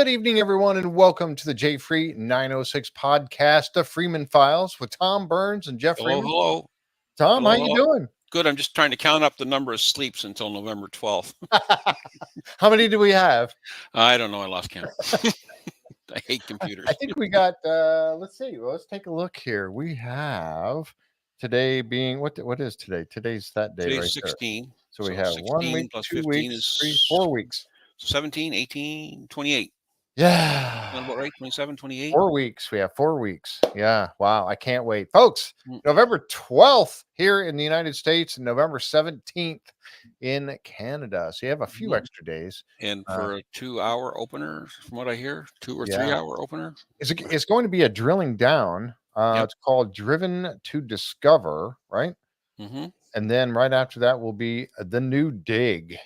Good evening, everyone, and welcome to the J Free 906 podcast, The Freeman Files, with Tom Burns and Jeff Hello, Freeman. hello. Tom, Hello, how you hello. doing? Good. I'm just trying to count up the number of sleeps until November 12th. How many do we have? I don't know. I lost count. I hate computers. I think we got. Let's see. Well, let's take a look here. We have today being what is today? Today's that day Today's right there. 16. So we have 1 week, 16 plus 2 15 weeks, 3, is 4 weeks. 17, 18, 28. Yeah. Sound about right? 27, 28? 4 weeks. We have 4 weeks. Yeah. Wow. I can't wait. Folks, Mm. November 12th here in the United States and November 17th in Canada. So you have a few Mhm. extra days. And for a 2-hour opener, from what I hear, 2 or Yeah. 3-hour opener. It's going to be a drilling down. Yep. It's called Driven to Discover, right? Mm-hmm. And then right after that will be the new dig.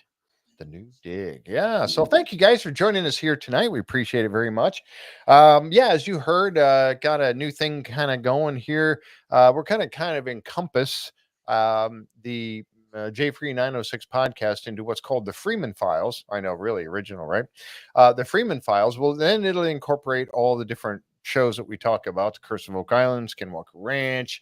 The new dig. Yeah. So thank you guys for joining us here tonight. We appreciate it very much. Yeah, as you heard, got a new thing kind of going here. We're kind of encompass the J Free 906 podcast into what's called the Freeman Files. I know, really original, right? The Freeman Files. Well, then it'll incorporate all the different shows that we talk about: the Curse of Oak Island, Skinwalker Ranch,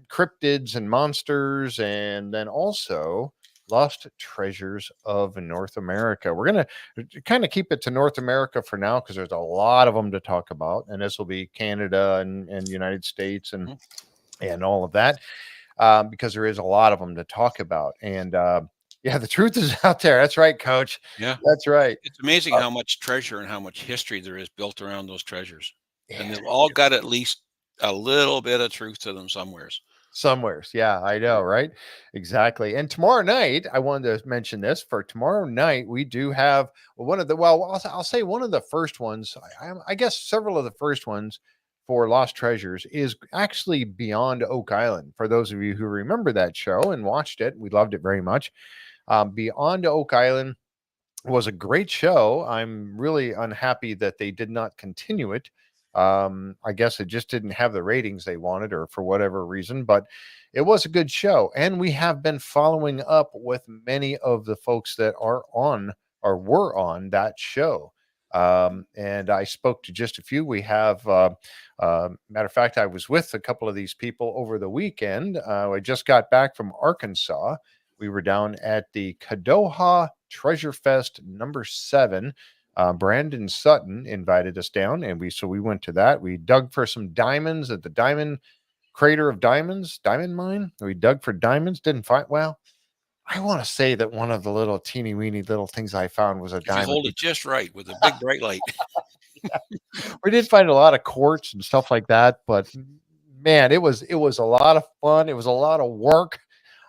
cryptids and monsters, and then also Lost Treasures of North America. We're going to kind of keep it to North America for now because there's a lot of them to talk about. And this will be Canada and United States and all of that because there is a lot of them to talk about. And yeah, the truth is out there. That's right, Coach. Yeah. That's right. It's amazing how much treasure and how much history there is built around those treasures. And Yeah. they've all got at least a little bit of truth to them somewheres. Somewheres. Yeah, I know, right? Exactly. And tomorrow night, I wanted to mention this. For tomorrow night, we do have one of the, I'll say one of the first ones. I guess several of the first ones for Lost Treasures is actually Beyond Oak Island. For those of you who remember that show and watched it, we loved it very much. Beyond Oak Island was a great show. I'm really unhappy that they did not continue it. I guess it just didn't have the ratings they wanted, or for whatever reason, but it was a good show. And we have been following up with many of the folks that are on or were on that show. And I spoke to just a few. We have, matter of fact, I was with a couple of these people over the weekend. I just got back from Arkansas. We were down at the Kadoha Treasure Fest #7. Brandon Sutton invited us down, and we went to that. We dug for some diamonds at the Diamond Crater of Diamonds, Diamond Mine. We dug for diamonds, didn't find. Well, I want to say that one of the little teeny weeny little things I found was a If you diamond. hold it just right with a big bright light. We did find a lot of quartz and stuff like that, but man, it was a lot of fun. It was a lot of work.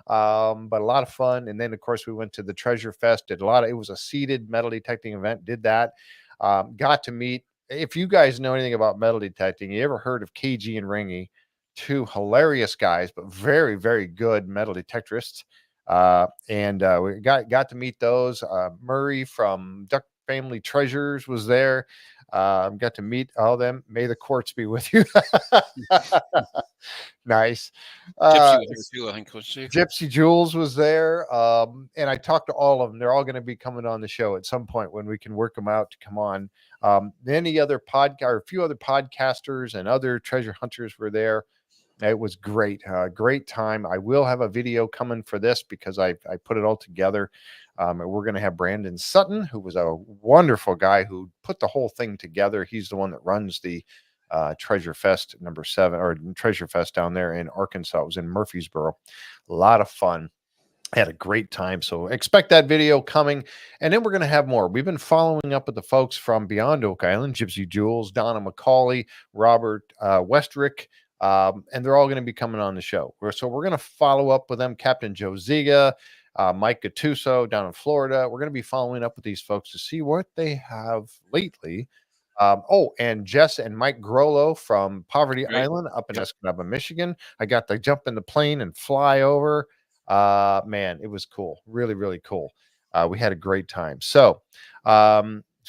But a lot of fun. And then, of course, we went to the Treasure Fest. Did a lot of. It was a seated metal detecting event. Did that. Got to meet. If you guys know anything about metal detecting, you ever heard of KG and Ringy? Two hilarious guys, but very, very good metal detectorists. And we got to meet those. Murray from Duck Family Treasures was there. Got to meet all of them. May the quartz be with you. Nice. Gypsy was there too, I think. Gypsy Jules was there. And I talked to all of them. They're all going to be coming on the show at some point when we can work them out to come on. Any other a few other podcasters and other treasure hunters were there. It was great. Great time. I will have a video coming for this because I put it all together. And we're going to have Brandon Sutton, who was a wonderful guy who put the whole thing together. He's the one that runs the Treasure Fest #7 or Treasure Fest down there in Arkansas. It was in Murfreesboro. A lot of fun. Had a great time. So expect that video coming. And then we're going to have more. We've been following up with the folks from Beyond Oak Island, Gypsy Jules, Donna McCauley, Robert Westrick, and they're all going to be coming on the show. So we're going to follow up with them. Captain Joe Ziga, Mike Gattuso down in Florida. We're going to be following up with these folks to see what they have lately. And Jess and Mike Grollo from Poverty Island up in Escanaba, Michigan. I got to jump in the plane and fly over. Man, it was cool. Really, really cool. We had a great time. So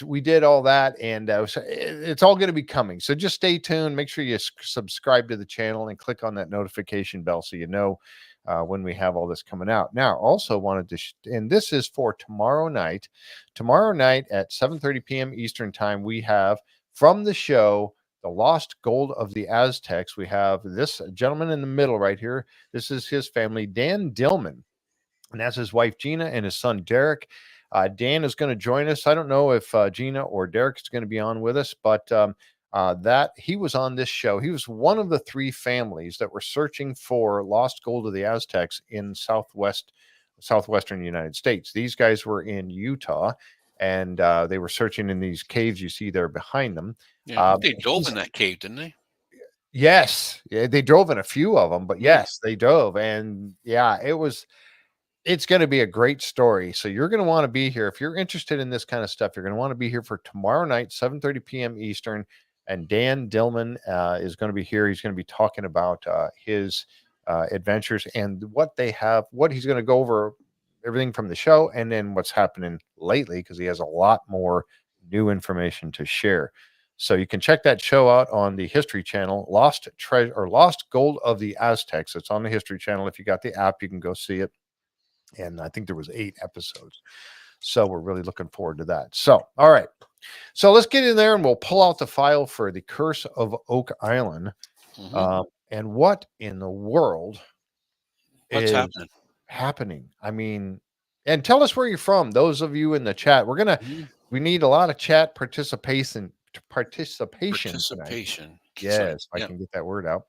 we did all that, and it's all going to be coming. So just stay tuned. Make sure you subscribe to the channel and click on that notification bell so you know when we have all this coming out. Now, also wanted to, and this is for tomorrow night. Tomorrow night at 7:30 p.m. Eastern time, we have from the show The Lost Gold of the Aztecs. We have this gentleman in the middle right here. This is his family, Dan Dillman, and that's his wife Gina and his son Derek. Dan is going to join us. I don't know if Gina or Derek is going to be on with us, but that he was on this show. He was one of the three families that were searching for lost gold of the Aztecs in southwestern United States. These guys were in Utah, and they were searching in these caves you see there behind them. Yeah, I think they dove in that cave, didn't they? Yes, yeah, they drove in a few of them, but yes, they dove, and yeah, it's going to be a great story. So you're going to want to be here if you're interested in this kind of stuff. You're going to want to be here for tomorrow night, 7:30 p.m. Eastern. And Dan Dillman is going to be here. He's going to be talking about his adventures and what they have, what he's going to go over, everything from the show, and then what's happening lately, because he has a lot more new information to share. So you can check that show out on the History Channel, Lost Treasure or Lost Gold of the Aztecs. It's on the History Channel. If you got the app, you can go see it. And I think there was 8 episodes. So we're really looking forward to that. So, all right. So let's get in there and we'll pull out the file for the Curse of Oak Island. And what in the world What's is happening? I mean, and tell us where you're from. Those of you in the chat, we need a lot of chat participation. Participation. Yes, I can get that word out.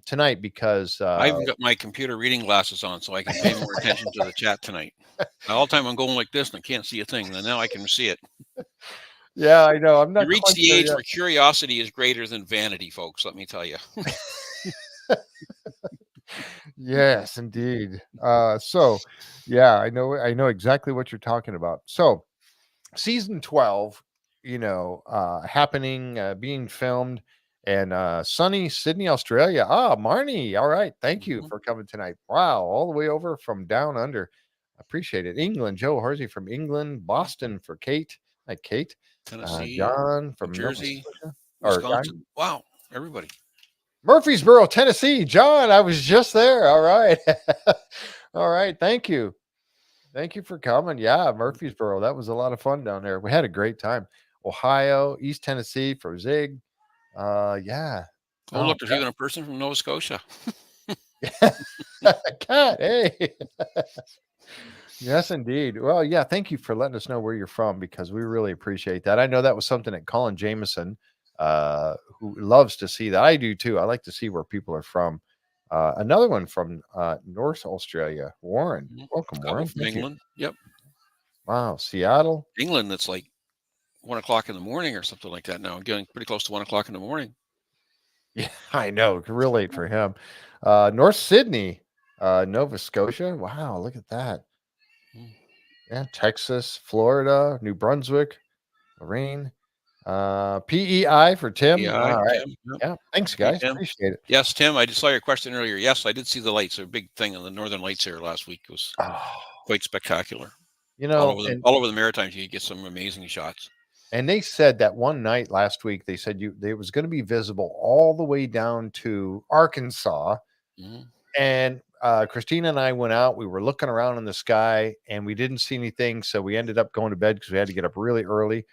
Tonight, because I even got my computer reading glasses on so I can pay more attention to the chat tonight. All the time I'm going like this and I can't see a thing, and now I can see it. Yeah, I know. I'm not. You reach the age where curiosity is greater than vanity, folks. Let me tell you. Yes, indeed. So, yeah, I know exactly what you're talking about. So, season 12, happening, being filmed. And sunny Sydney, Australia. Marnie. All right. Thank you for coming tonight. Wow. All the way over from down under. Appreciate it. England. Joe Harsey from England. Boston for Kate. Hi, Kate. Tennessee. John from New Jersey. Wisconsin. Wow. Everybody. Murfreesboro, Tennessee. John, I was just there. All right. All right. Thank you. Thank you for coming. Yeah, Murfreesboro. That was a lot of fun down there. We had a great time. Ohio, East Tennessee for Zig. Yeah. Oh, look, there's even a person from Nova Scotia. Cat, hey. Yes, indeed. Well, yeah, thank you for letting us know where you're from, because we really appreciate that. I know that was something that Colin Jameson, who loves to see that. I do too. I like to see where people are from. Another one from North Australia, Warren. Welcome, Warren. From England. Yep. Wow, Seattle. England, that's like 1 o'clock in the morning or something like that now. Getting pretty close to 1 o'clock in the morning. Yeah, I know. Real late for him. North Sydney, Nova Scotia. Wow, look at that. Yeah, Texas, Florida, New Brunswick, Lorraine. PEI for Tim. PEI, all right. Tim, yep. Yeah, thanks, guys. Tim. Appreciate it. Yes, Tim, I just saw your question earlier. Yes, I did see the lights. A big thing on the Northern Lights here last week. It was quite spectacular. All over the Maritimes, you get some amazing shots. And they said that one night last week, they said it was going to be visible all the way down to Arkansas. And Christina and I went out. We were looking around in the sky and we didn't see anything. So we ended up going to bed because we had to get up really early.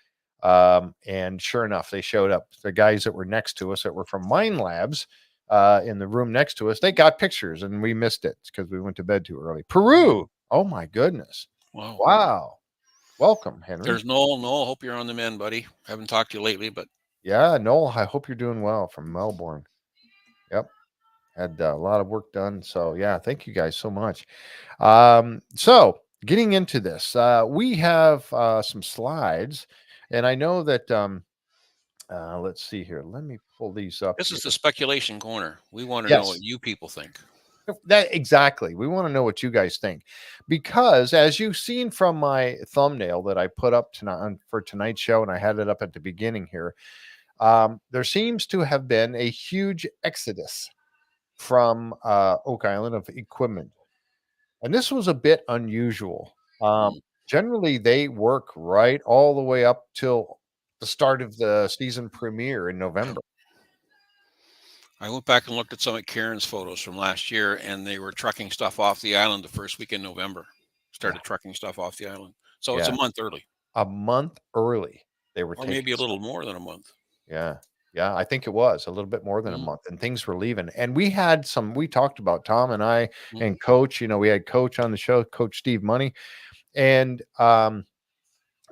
And sure enough, they showed up. The guys that were next to us, that were from Mine Labs, in the room next to us, they got pictures and we missed it because we went to bed too early. Peru. Oh my goodness. Wow. Welcome, Henry. There's Noel. Noel, hope you're on the mend, buddy. Haven't talked to you lately, but yeah, Noel, I hope you're doing well, from Melbourne. Yep. Had a lot of work done. So yeah, thank you guys so much. So getting into this, we have some slides, and I know that let's see here. Let me pull these up. This is the speculation corner. We want to know what you people think. That exactly. We want to know what you guys think, because as you've seen from my thumbnail that I put up tonight for tonight's show, and I had it up at the beginning here, there seems to have been a huge exodus from Oak Island of equipment, and this was a bit unusual. generally they work right all the way up till the start of the season premiere in November. I went back and looked at some of Karen's photos from last year, and they were trucking stuff off the island the first week in November. Yeah. Started trucking stuff off the island. So it's Yeah. a month early. A month early, they were Or taking maybe a little stuff. more than a month. Yeah. Yeah, I think it was a little bit more than a Mhm, month, and things were leaving. And we talked about Tom and I mhm. and Coach, we had Coach on the show, Coach Steve Money, and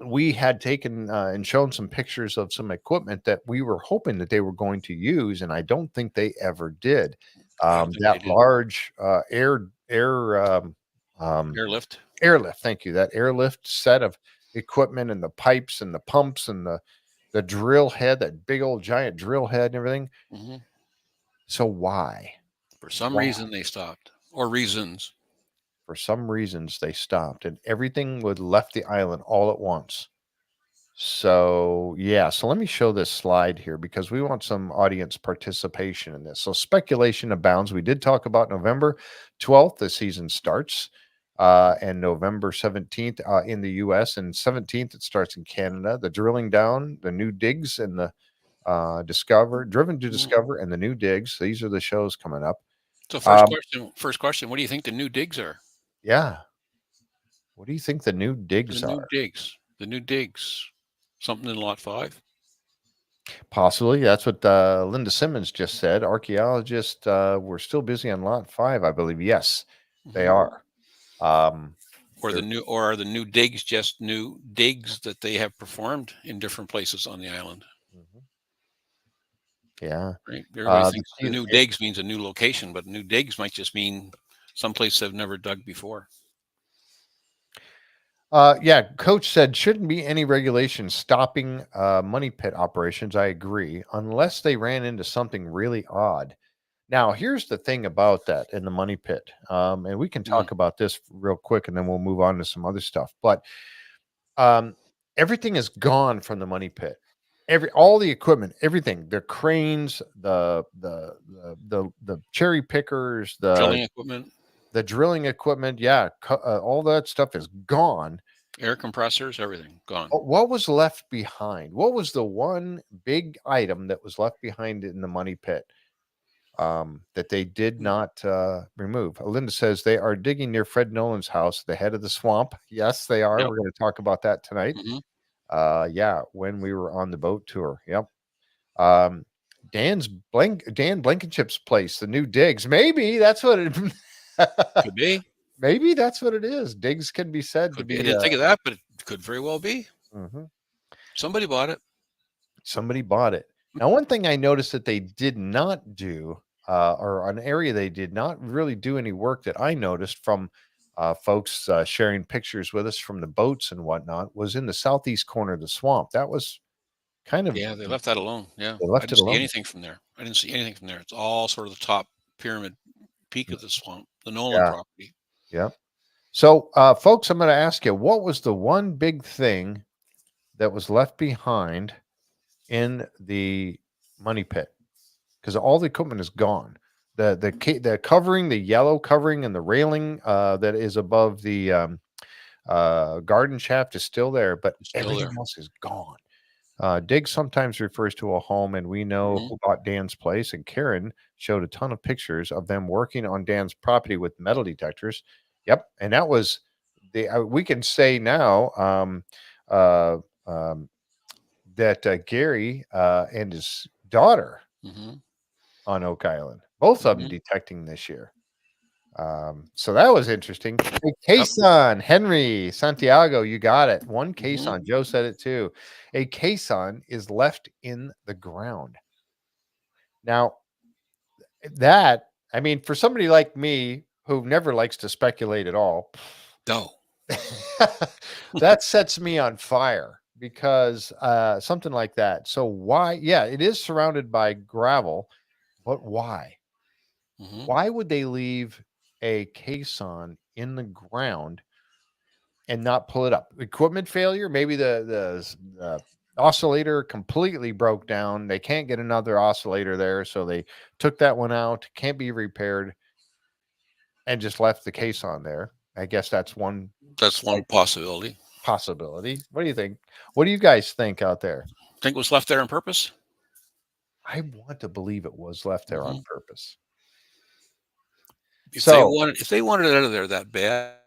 we had taken and shown some pictures of some equipment that we were hoping that they were going to use, and I don't think they ever did. I don't think they That did. large um, Airlift. airlift, thank you, that airlift set of equipment and the pipes and the pumps and the drill head, that big old giant drill head and everything. Mhm. So why? For some Why? reason, they stopped. Or reasons. For some reasons they stopped and everything would left the island all at once. So, yeah, so let me show this slide here because we want some audience participation in this. So, speculation abounds. We did talk about November 12th, the season starts, and November 17th in the US, and 17th it starts in Canada. The drilling down, the new digs, and the driven to Mhm. discover, and the new digs. These are the shows coming up. So Um, first question, what do you think the new digs are? yeah, what do you think the new The digs new are? digs. The new digs. Something in lot 5? Possibly. That's what Linda Simmons just said. Archaeologists were still busy on lot 5, I believe. Yes, they Mhm. are. Um, they're- Or are the new digs just new digs that they have performed in different places on the island? Mhm. Yeah. Right? Everybody The thinks the sea- new digs means a new location, but new digs might just mean someplace they've never dug before. yeah, Coach said shouldn't be any regulation stopping money pit operations. I agree, unless they ran into something really odd. Now, here's the thing about that in the money pit, and we can Mm, talk about this real quick, and then we'll move on to some other stuff. But um, everything is gone from the money pit. All the equipment, everything, the cranes, the cherry pickers, drilling equipment, the drilling equipment, yeah, all that stuff is gone. air compressors, everything gone. What was left behind? What was the one big item that was left behind in the money pit that they did Mm, not remove? Linda says they are digging near Fred Nolan's house, the head of the swamp. Yes, they are. yep. We're going to talk about that tonight. Mhm. Yeah, when we were on the boat tour. Yep. Um, Dan Blankenship's place, the new digs. Maybe that's what it Could be. maybe that's what it is. Digs can be said to Could be. I be didn't think of that, but it could very well be. mhm. Somebody bought it. Somebody bought it. Now, one thing I noticed that they did not do, or an area they did not really do any work that I noticed from folks sharing pictures with us from the boats and whatnot, was in the southeast corner of the swamp. That was kind of Yeah, they left that alone. Yeah. they I left it didn't see alone. anything from there. I didn't see anything from there. It's all sort of the top pyramid peak of the swamp, the Nolan Yeah, property. yeah. So, folks, I'm going to ask you, what was the one big thing that was left behind in the money pit? Because all the equipment is gone. The covering, the yellow covering, and the railing that is above the garden shaft is still there, but It's still everything there. else is gone. Dig sometimes refers to a home, and we know Mhm. who bought Dan's place. And Karen showed a ton of pictures of them working on Dan's property with metal detectors. Yep, and that was the we can say now uh, um, that Gary and his daughter Mhm. on Oak Island, both of them Mhm. detecting this year. So that was interesting. Hey, Yep. Caisson, Henry, Santiago, you got it. One Mhm. Caisson. Joe said it too. A caisson is left in the ground. Now, that, I mean, for somebody like me who never likes to speculate at all, No. that sets me on fire because something like that. So, why? Yeah, it is surrounded by gravel, but why? Mhm. Why would they leave a caisson in the ground and not pull it up? Equipment failure? Maybe the oscillator completely broke down. They can't get another oscillator there, so they took that one out. Can't be repaired, and just left the caisson there. I guess that's one That's one likely. possibility. possibility. What do you think? What do you guys think out there? Think it was left there on purpose? I want to believe it was left there on Hmm. purpose. If they So, wanted it out of there that bad,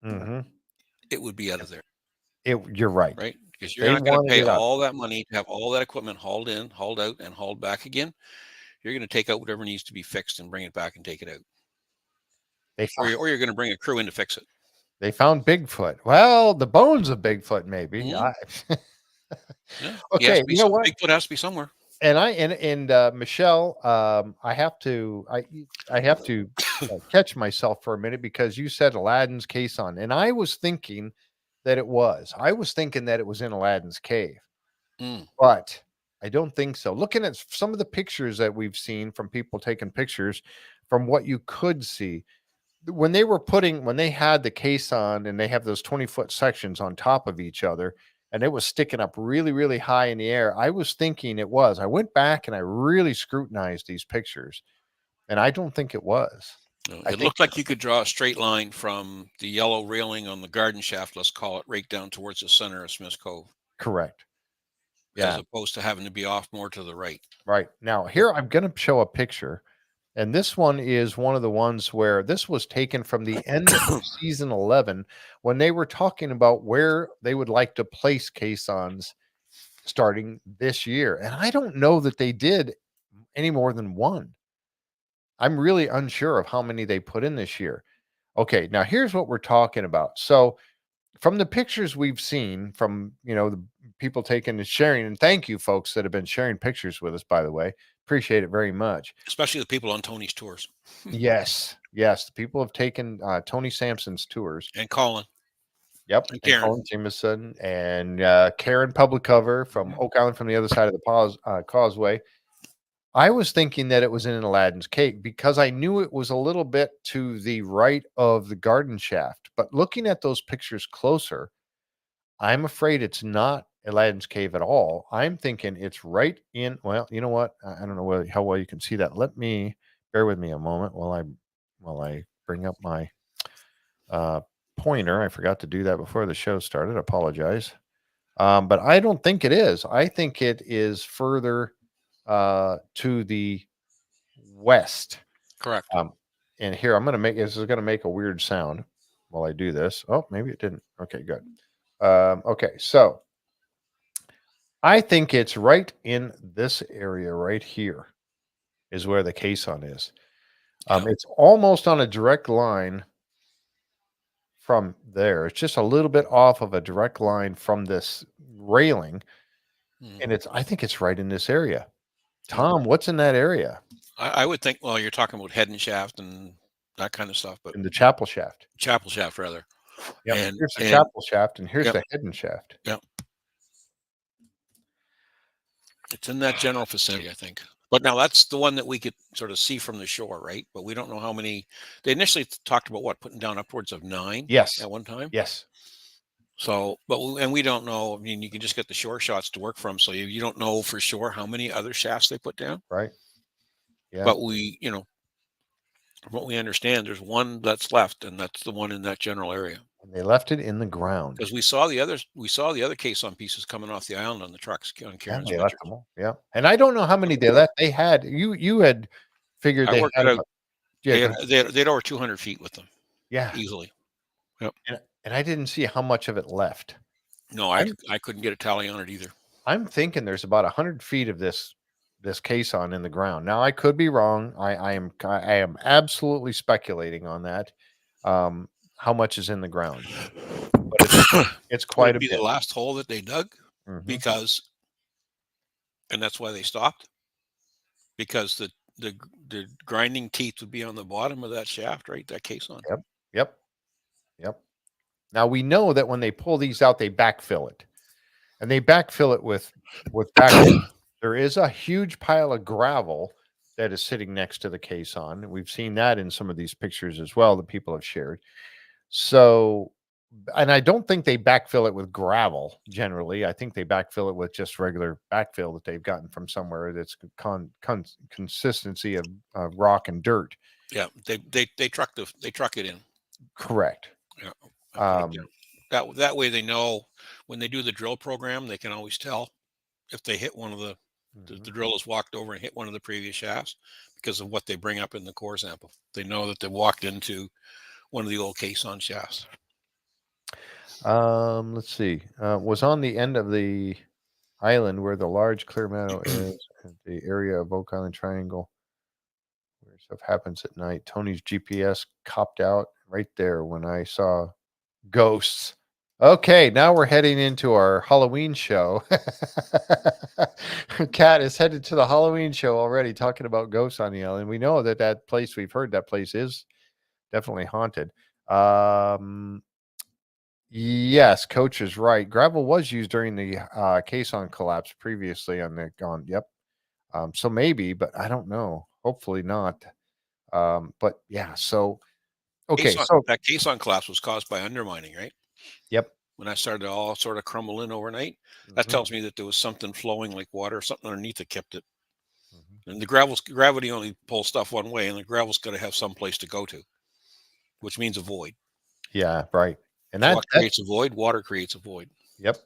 mhm, it would be out of there, you're right. right? Because you're They not going to wanted pay it out. all that money to have all that equipment hauled in, hauled out, and hauled back again. You're going to take out whatever needs to be fixed and bring it back and take it out, They found, or you're going to bring a crew in to fix it. they found Bigfoot. Well, the bones of Bigfoot, maybe. Hmm. Yeah, he has Okay, to be you know some what? Bigfoot has to be somewhere. And Michelle, I have to catch myself for a minute because you said Aladdin's Caisson, and I was thinking that it was. I was thinking that it was in Aladdin's cave, Mm. but I don't think so. Looking at some of the pictures that we've seen from people taking pictures, from what you could see, when they had the case on and they have those 20-foot sections on top of each other and it was sticking up really, really high in the air, I was thinking it was. I went back and I really scrutinized these pictures and I don't think it was. No, I it think looked like you could draw a straight line from the yellow railing on the garden shaft, let's call it, right down towards the center of Smith's Cove, correct. as Yeah, opposed to having to be off more to the right. right. Now, Yep. here I'm going to show a picture. And this one is one of the ones where this was taken from the end of season 11 when they were talking about where they would like to place caissons starting this year. And I don't know that they did any more than one. I'm really unsure of how many they put in this year. Okay, now here's what we're talking about. So, from the pictures we've seen from, the people taking and sharing, and thank you folks that have been sharing pictures with us, by the way. Appreciate it very much. Especially the people on Tony's tours. Yes, yes, the people have taken Tony Sampson's tours. And Colin Yep, and and Karen. Colin Jameson and Karen Public Cover from Oak Island from the other side of the causeway. I was thinking that it was in Aladdin's cave because I knew it was a little bit to the right of the garden shaft. But looking at those pictures closer, I'm afraid it's not Aladdin's cave at all. I'm thinking it's right in. Well, you know what? I don't know how well you can see that. Let me bear with me a moment while I bring up my uh, pointer. I forgot to do that before the show started. I apologize. But I don't think it is. I think it is further to the west. Correct. Um, and here I'm going to make this is going to make a weird sound while I do this. Oh, maybe it didn't. Okay, good. Okay, so I think it's right in this area right here is where the caisson is. Yeah. It's almost on a direct line from there. It's just a little bit off of a direct line from this railing, Mm. and I think it's right in this area. Yep. Tom, what's in that area? I would think, well, you're talking about head and shaft and that kind of stuff, but In the chapel shaft. chapel shaft rather. Yep. And Here's the and chapel shaft, and here's yep, the hidden shaft. yep. It's in that general vicinity, I think. But now that's the one that we could sort of see from the shore, right? But we don't know how many. They initially talked about what, putting down upwards of 9 Yes. at one time. Yes. So, and we don't know. I mean, you can just get the shore shots to work from, so you don't know for sure how many other shafts they put down. Right. Yeah. But from what we understand, there's one that's left, and that's the one in that general area. And they left it in the ground. Because we saw the caisson pieces coming off the island on the trucks on Yeah, Karen's they left pictures. them all. Yeah. And I don't know how many they left. They had you had figured I they worked had it out. about yeah, They go had, ahead. they had over 200 feet with them Yeah. easily. Yep. And I didn't see how much of it left. No, I couldn't get a tally on it either. I'm thinking there's about 100 feet of this caisson in the ground. Now I could be wrong. I am absolutely speculating on that. How much is in the ground? But it's Would quite it a be bit. the last hole that they dug? Mhm. And that's why they stopped, because the grinding teeth would be on the bottom of that shaft, right? That caisson. Yep. Yep. Yep. Now we know that when they pull these out, they backfill it, and they backfill it with backfill. There is a huge pile of gravel that is sitting next to the caisson. We've seen that in some of these pictures as well that people have shared. So, and I don't think they backfill it with gravel generally. I think they backfill it with just regular backfill that they've gotten from somewhere that's consistency of rock and dirt. Yeah, they truck it in. Correct. Yeah, and put it down. That way they know when they do the drill program, they can always tell if they hit one of the drill has walked over and hit one of the previous shafts because of what they bring up in the core sample. They know that they walked into one of the old Caisson shafts. Let's see. Was on the end of the island where the large clear meadow is, at the area of Oak Island Triangle, where stuff happens at night. Tony's GPS copped out right there when I saw ghosts. Okay, now we're heading into our Halloween show. Kat is headed to the Halloween show already, talking about ghosts on the island. We know that place, we've heard that place is definitely haunted. Yes, coach is right. Gravel was used during the Caisson collapse previously on the gone. Yep. So maybe, but I don't know. Hopefully not. But yeah, so okay, so That Caisson collapse was caused by undermining, right? yep. When I started to all sort of crumble in overnight, that Mhm, tells me that there was something flowing like water, something underneath that kept it. mhm. And the gravity only pulls stuff one way, and the gravel's got to have some place to go to, which means a void. Yeah, right. And So what that creates a void? Water creates a void. yep.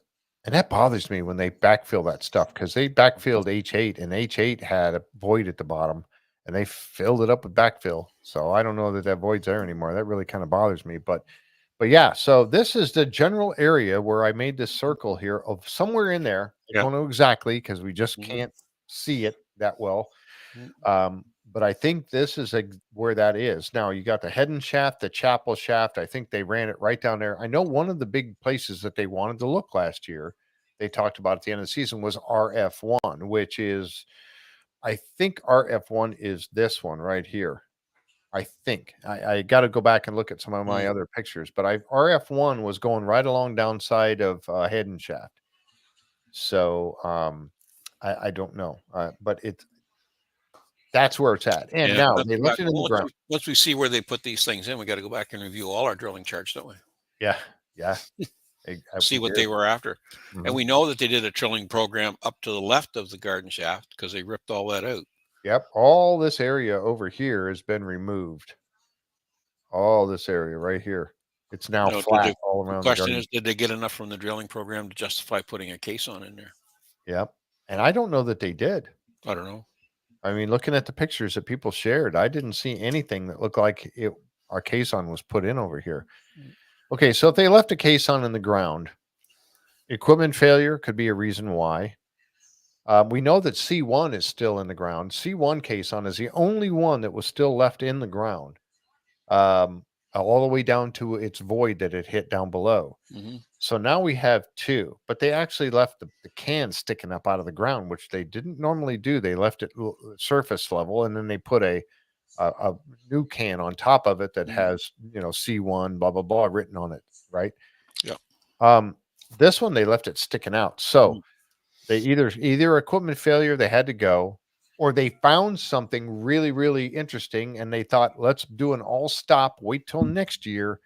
And that bothers me when they backfill that stuff because they backfilled H8 and H8 had a void at the bottom and they filled it up with backfill. So I don't know that void's there anymore. That really kind of bothers me. But yeah, so this is the general area where I made this circle here of somewhere in there. I Yeah. don't know exactly because we just Mhm. can't see it that well. Mhm. But I think this is where that is. Now you got the Headden shaft, the Chapel shaft. I think they ran it right down there. I know one of the big places that they wanted to look last year, they talked about at the end of the season was RF1, which is, I think RF1 is this one right here. I think I got to go back and look at some of my Mm. other pictures, but RF1 was going right along downside of Headden shaft. So I don't know, but that's where it's at. And Yeah, we now have to they go back. left it in the Well, ground. once we see where they put these things in, we got to go back and review all our drilling charts, don't we? Yeah, yeah, See we what do. they were after. And Mhm. we know that they did a drilling program up to the left of the garden shaft because they ripped all that out. Yep, all this area over here has been removed. All this area right here. It's now You know, did flat they, all the around the question garden. is, did they get enough from the drilling program to justify putting a Caisson in there? Yep, and I don't know that they did. I don't know. I mean, looking at the pictures that people shared, I didn't see anything that looked like our caisson was put in over here. Mm. Okay, so if they left a caisson in the ground, equipment failure could be a reason why. We know that C1 is still in the ground. C1 caisson is the only one that was still left in the ground, um, all the way down to its void that it hit down below. Hmm. So now we have two, but they actually left the can sticking up out of the ground, which they didn't normally do. They left it surface level, and then they put a new can on top of it that Hmm. has C1 blah blah blah written on it, right? Yeah. Um, this one they left it sticking out. Mm. So they either equipment failure, they had to go, or they found something really really interesting, and they thought, let's do an all stop, wait till next year,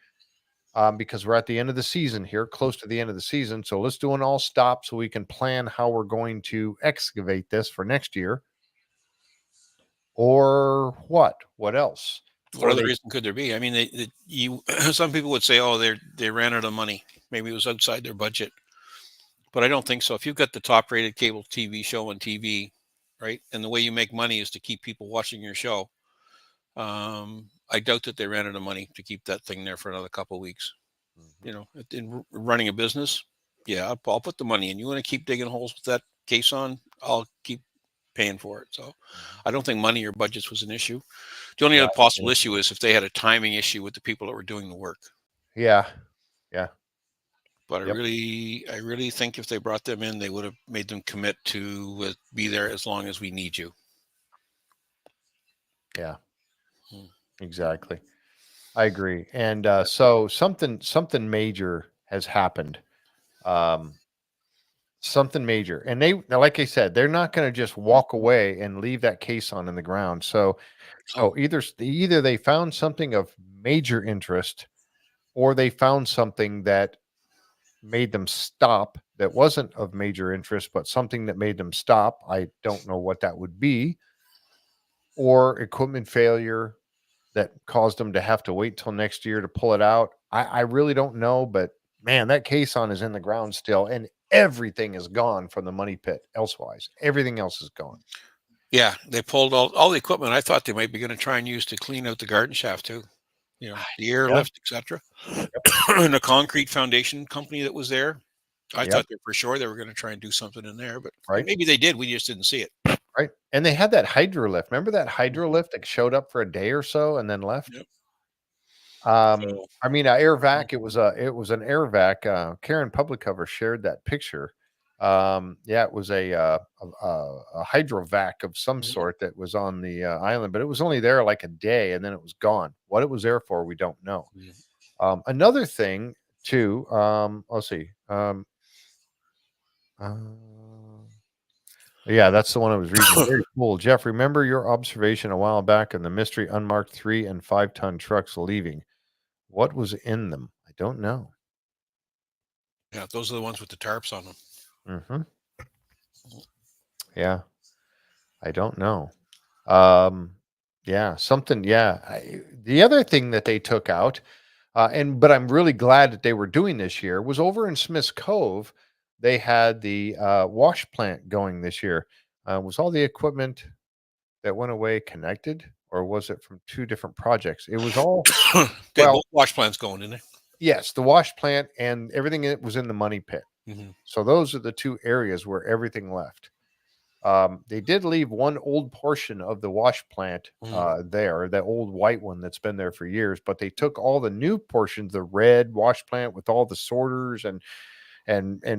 because we're at the end of the season here, close to the end of the season. So let's do an all stop so we can plan how we're going to excavate this for next year. Or what? What else? What Or other they, reason could there be? I mean, you some people would say, oh, they ran out of money. Maybe it was outside their budget. But I don't think so. If you've got the top rated cable TV show on TV, right, and the way you make money is to keep people watching your show, I doubt that they ran out of money to keep that thing there for another couple of weeks. Mhm, You know, in running a business, yeah, I'll put the money in. You want to keep digging holes with that Caisson, I'll keep paying for it. So mhm. I don't think money or budgets was an issue. The only Yeah, other possible issue is if they had a timing issue with the people that were doing the work. yeah, yeah, But yep, I really think if they brought them in, they would have made them commit to be there as long as we need you. yeah, Hmm. exactly. I agree. And so something major has happened. Um, Something major, and like I said, they're not going to just walk away and leave that case on in the ground. So Oh, either they found something of major interest, or they found something that made them stop that wasn't of major interest, but something that made them stop. I don't know what that would be, or equipment failure that caused them to have to wait till next year to pull it out. I really don't know, but man, that caisson is in the ground still, and everything is gone from the money pit. Elsewise, everything else is gone. Yeah, they pulled all the equipment I thought they might be going to try and use to clean out the garden shaft too. The Yeah. airlift, etc. Yep. And the concrete foundation company that was there, I Yep. thought they for sure they were going to try and do something in there, but and Right. maybe they did. We just didn't see it. Right. And they had that hydrolift. Remember that Mhm. hydrolift that showed up for a day or so and then left? Yep. So I mean, air mm, vac. It was an air vac. Karen Publicover shared that picture. Yeah, it was a hydrovac of some mhm, sort that was on the island, but it was only there like a day and then it was gone. What it was there for, we don't know. mhm. Another thing too. Let's see. Uh, yeah, that's the one I was reading. Very cool. Jeff, remember your observation a while back on the mystery unmarked 3 and 5 ton trucks leaving. What was in them? I don't know. Yeah, those are the ones with the tarps on them. Hmm. Yeah, I don't know. Um, yeah, something. Yeah, the other thing that they took out, but I'm really glad that they were doing this year was over in Smith's Cove. They had the wash plant going this year. Was all the equipment that went away connected, or was it from two different projects? It was all They had well, both wash plants going, didn't yes, the wash plant and everything that was in the money pit. they? Hmm. So those are the two areas where everything left. They did leave one old portion of the wash plant Mm. there, that old white one that's been there for years, but they took all the new portions, the red wash plant with all the sorters and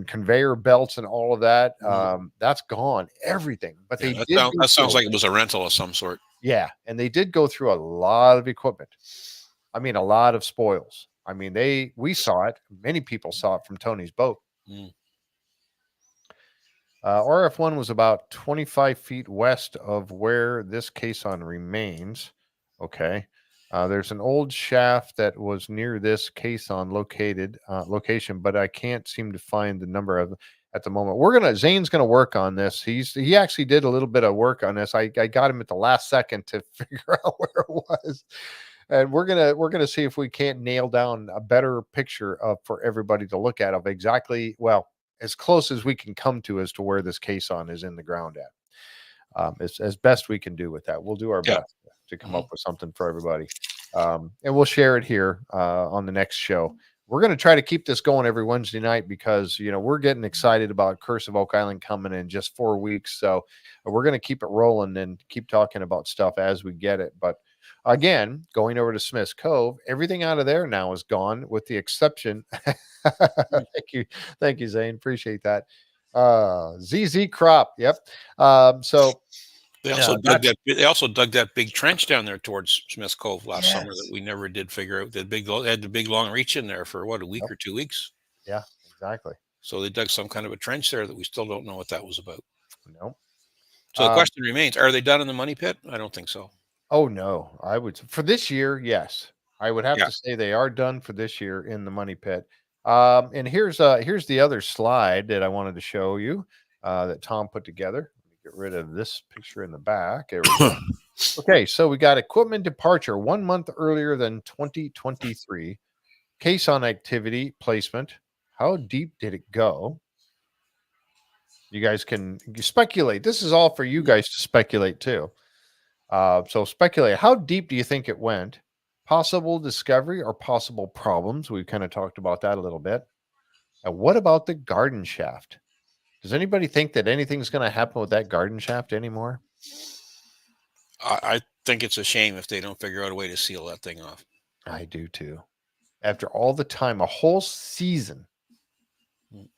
conveyor belts and all of that. Mhm. That's gone, everything. But Yeah, they did go that sounds through, like it was a rental of some sort. yeah, and they did go through a lot of equipment. I mean, a lot of spoils. I mean, we saw it. Many people saw it from Tony's boat. Mm. RF1 was about 25 feet west of where this caisson remains. Okay. There's an old shaft that was near this caisson location, but I can't seem to find the number of at the moment. Zane's gonna work on this. He actually did a little bit of work on this. I got him at the last second to figure out where it was. And we're gonna see if we can't nail down a better picture of for everybody to look at of exactly, well, as close as we can come to as to where this caisson is in the ground at. As best we can do with that. We'll do our Yeah. best to come Mhm. up with something for everybody. And we'll share it here on the next show. We're going to try to keep this going every Wednesday night because, we're getting excited about Curse of Oak Island coming in just 4 weeks. So we're going to keep it rolling and keep talking about stuff as we get it. But again, going over to Smith's Cove, everything out of there now is gone with the exception. Mm. Thank you. Thank you, Zane. Appreciate that. ZZ Crop. Yep. So that's They also dug that big trench down there towards Smith's Cove last summer that yes. we never did figure out. They had the big long reach in there for what, a week Yep. or 2 weeks. Yeah, exactly. So they dug some kind of a trench there that we still don't know what that was about. No. So the Um, question remains: are they done in the money pit? I don't think so. oh no, I would for this year, yes. I would have Yeah. to say they are done for this year in the money pit. And here's the other slide that I wanted to show you that Tom put together. Let me get rid of this picture in the back. There we go. Okay, so we got equipment departure 1 month earlier than 2023. Caisson activity placement. How deep did it go? You guys can speculate. This is all for you guys to speculate too. So speculate. How deep do you think it went? Possible discovery or possible problems? We kind of talked about that a little bit. And what about the garden shaft? Does anybody think that anything's going to happen with that garden shaft anymore? I think it's a shame if they don't figure out a way to seal that thing off. I do too. After all the time, a whole season Mm.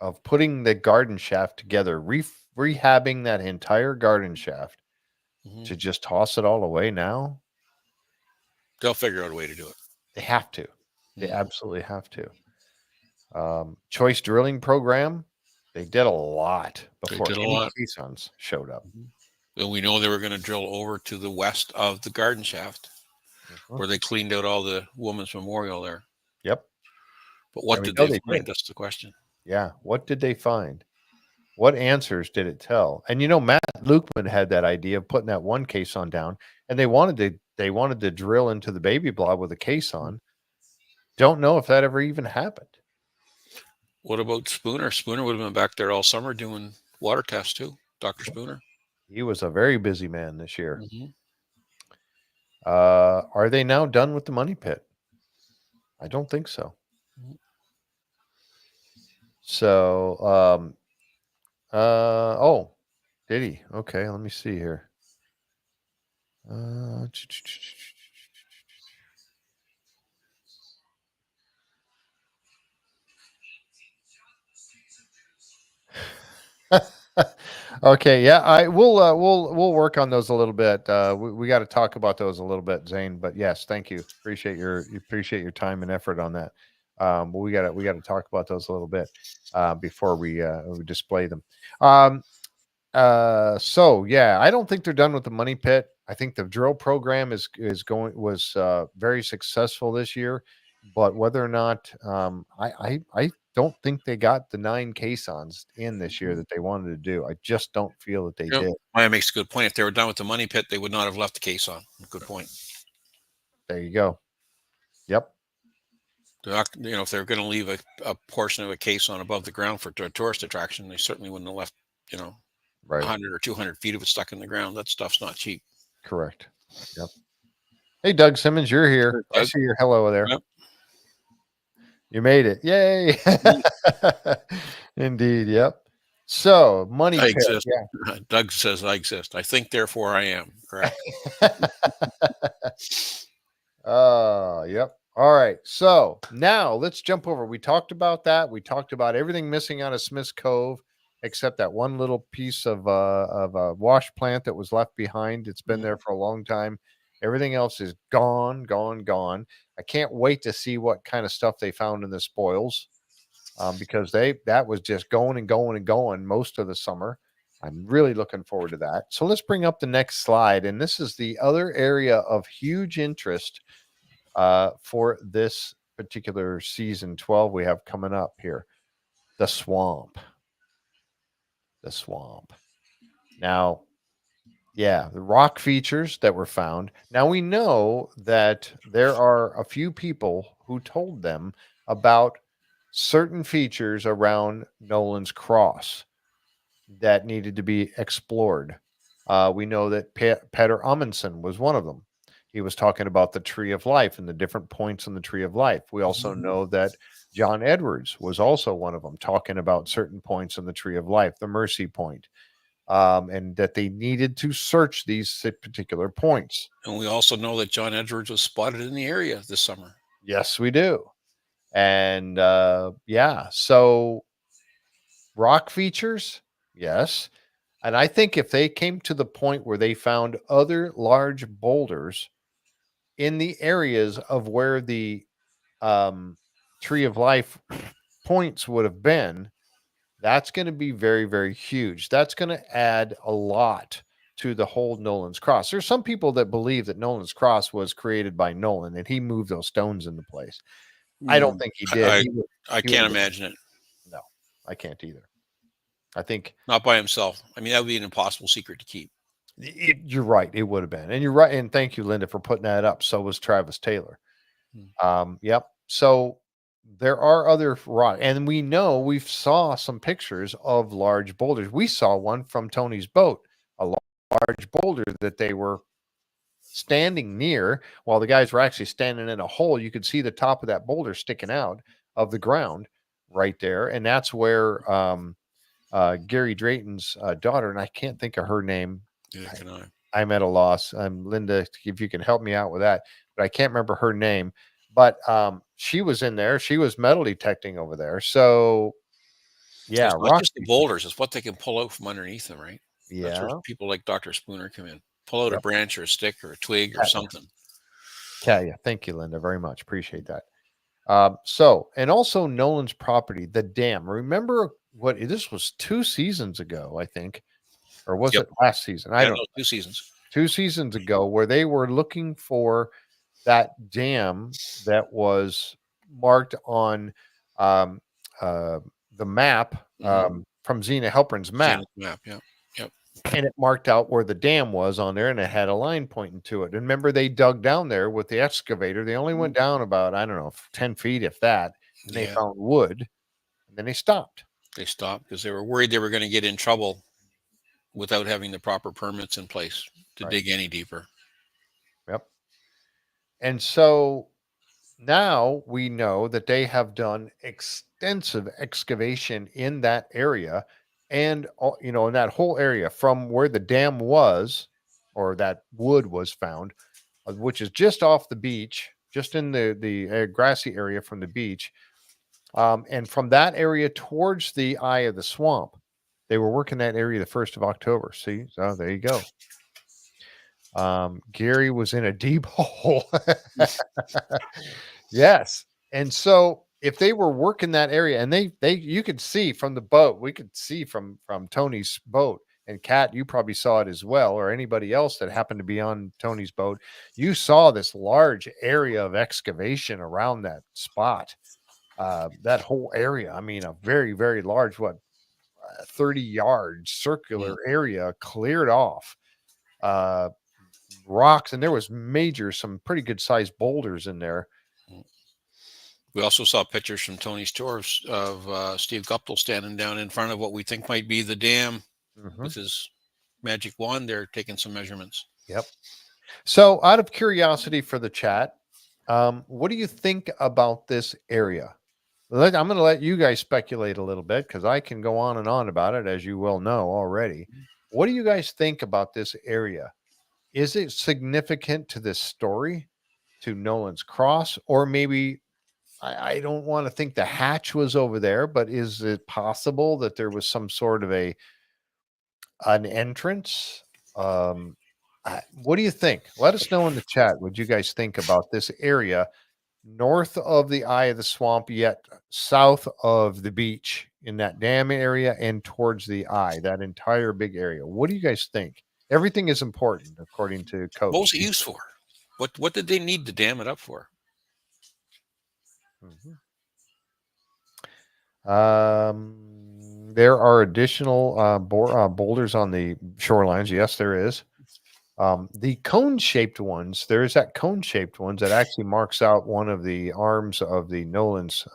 of putting the garden shaft together, rehabbing that entire garden shaft Mhm. to just toss it all away now, They'll figure out a way to do it. they have to. They Mhm. absolutely have to. Choice drilling program, they did a lot They before did a any lot. caissons showed up. Mhm. And we know they were going to drill over to the west of the garden shaft Mhm. where they cleaned out all the woman's memorial there. Yep. But And what we did know they they did. find? That's the question. Yeah. What did they find? What answers did it tell? And Matt Lukeman had that idea of putting that one caisson down, and they wanted to drill into the baby blob with a caisson. Don't know if that ever even happened. What about Spooner? Spooner would have been back there all summer doing water tests too. Dr. Spooner. He was a very busy man this year. Hmm. Are they now done with the money pit? I don't think so. So, oh, did he? Okay, let me see here. Uh, okay, yeah, we'll work on those a little bit. We got to talk about those a little bit, Zane. But yes, thank you. Appreciate your time and effort on that. But we got to talk about those a little bit before we display them. Um, so yeah, I don't think they're done with the money pit. I think the drill program was very successful this year, but whether or not I don't think they got the 9 caissons in this year that they wanted to do. I just don't feel that they Yep. did. Maya makes a good point. If they were done with the money pit, they would not have left the Caisson. Good point. There you go. Yep. If they're going to leave a portion of a Caisson above the ground for a tourist attraction, they certainly wouldn't have left, Right. 100 or 200 feet of it stuck in the ground. That stuff's not cheap. Correct. Yep. Hey, Doug Simmons, you're here. Sure, I Doug. see your hello there. Yep. You made it. Yay. Indeed. Yep. So money I pit. exist. Yeah. Doug says I exist. I think, therefore I am. Correct. Yep. All right. So now let's jump over. We talked about that. We talked about everything missing out of Smith's Cove, except that one little piece of a wash plant that was left behind. It's been there for a long time. Everything else is gone, gone, gone. I can't wait to see what kind of stuff they found in the spoils, because that was just going and going and going most of the summer. I'm really looking forward to that. So let's bring up the next slide, and this is the other area of huge interest for this particular season 12 we have coming up here. The swamp. The swamp. Now, yeah, the rock features that were found. Now we know that there are a few people who told them about certain features around Nolan's Cross that needed to be explored. We know that Peter Amundsen was one of them. He was talking about the tree of life and the different points on the tree of life. We also know that John Edwards was also one of them, talking about certain points on the tree of life, the mercy point, and that they needed to search these particular points. And we also know that John Edwards was spotted in the area this summer. Yes, we do. And yeah, so rock features, yes. And I think if they came to the point where they found other large boulders in the areas of where the tree of life points would have been, that's going to be very, very huge. That's going to add a lot to the whole Nolan's Cross. There's some people that believe that Nolan's Cross was created by Nolan and he moved those stones into place. I don't think he did. I can't imagine it. No, I can't either. I think not by himself. I mean, that would be an impossible secret to keep. You're right. It would have been. And you're right. And thank you, Linda, for putting that up. So was Travis Taylor. Yep. So there are other rock, and we know we've saw some pictures of large boulders. We saw one from Tony's boat, a large boulder that they were standing near while the guys were actually standing in a hole. You could see the top of that boulder sticking out of the ground right there. And that's where Gary Drayton's daughter, and I can't think of her name. Yeah, can I? I'm at a loss. Linda, if you can help me out with that, but I can't remember her name. But she was in there. She was metal detecting over there. So, yeah, it's not just the boulders; it's what they can pull out from underneath them, right? Yeah, that's where people like Dr. Spooner come in. Pull out a branch or a stick or a twig or something. Yeah, thank you, Linda, very much. Appreciate that. So, and also Nolan's property, the dam. Remember what this was 2 seasons ago, I think, or was it last season? I don't know. 2 seasons. 2 seasons ago, where they were looking for that dam that was marked on the map from Zena Halpern's map. Map, yeah. And it marked out where the dam was on there, and it had a line pointing to it. And remember, they dug down there with the excavator. They only went down about, I don't know, 10 feet, if that, and they found wood. and then they stopped. They stopped because they were worried they were going to get in trouble without having the proper permits in place to Right. dig any deeper. Yep. And so now we know that they have done extensive excavation in that area, and in that whole area from where the dam was, or that wood was found, which is just off the beach, just in the grassy area from the beach, and from that area towards the eye of the swamp. They were working that area the 1st of October. See, so there you go. Gary was in a deep hole. Yes. And so if they were working that area, and they you could see from the boat, we could see from Tony's boat, and Kat, you probably saw it as well, or anybody else that happened to be on Tony's boat. You saw this large area of excavation around that spot. That whole area. I mean, a very, very large, 30-yard Mm, circular area cleared off. Uh Rocks, and there was some pretty good sized boulders in there. mm. We also saw pictures from Tony's tour of Steve Guptill standing down in front of what we think might be the dam Mhm. with his magic wand there, taking some measurements. Yep. So, out of curiosity for the chat, what do you think about this area? I'm going to let you guys speculate a little bit because I can go on and on about it, as you well know already. What do you guys think about this area? Is it significant to this story, to Nolan's Cross, or maybe I don't want to think the hatch was over there, but is it possible that there was some sort of an entrance? Um, what do you think? Let us know in the chat what you guys think about this area north of the eye of the swamp, yet south of the beach in that dam area and towards the eye, that entire big area. What do you guys think? Everything is important, according to What Coach. was it used for? What did they need to dam it up for? Mhm. There are additional boulders on the shorelines. Yes, there is. The cone-shaped ones, there's that cone-shaped ones that actually marks out one of the arms of the Nolan's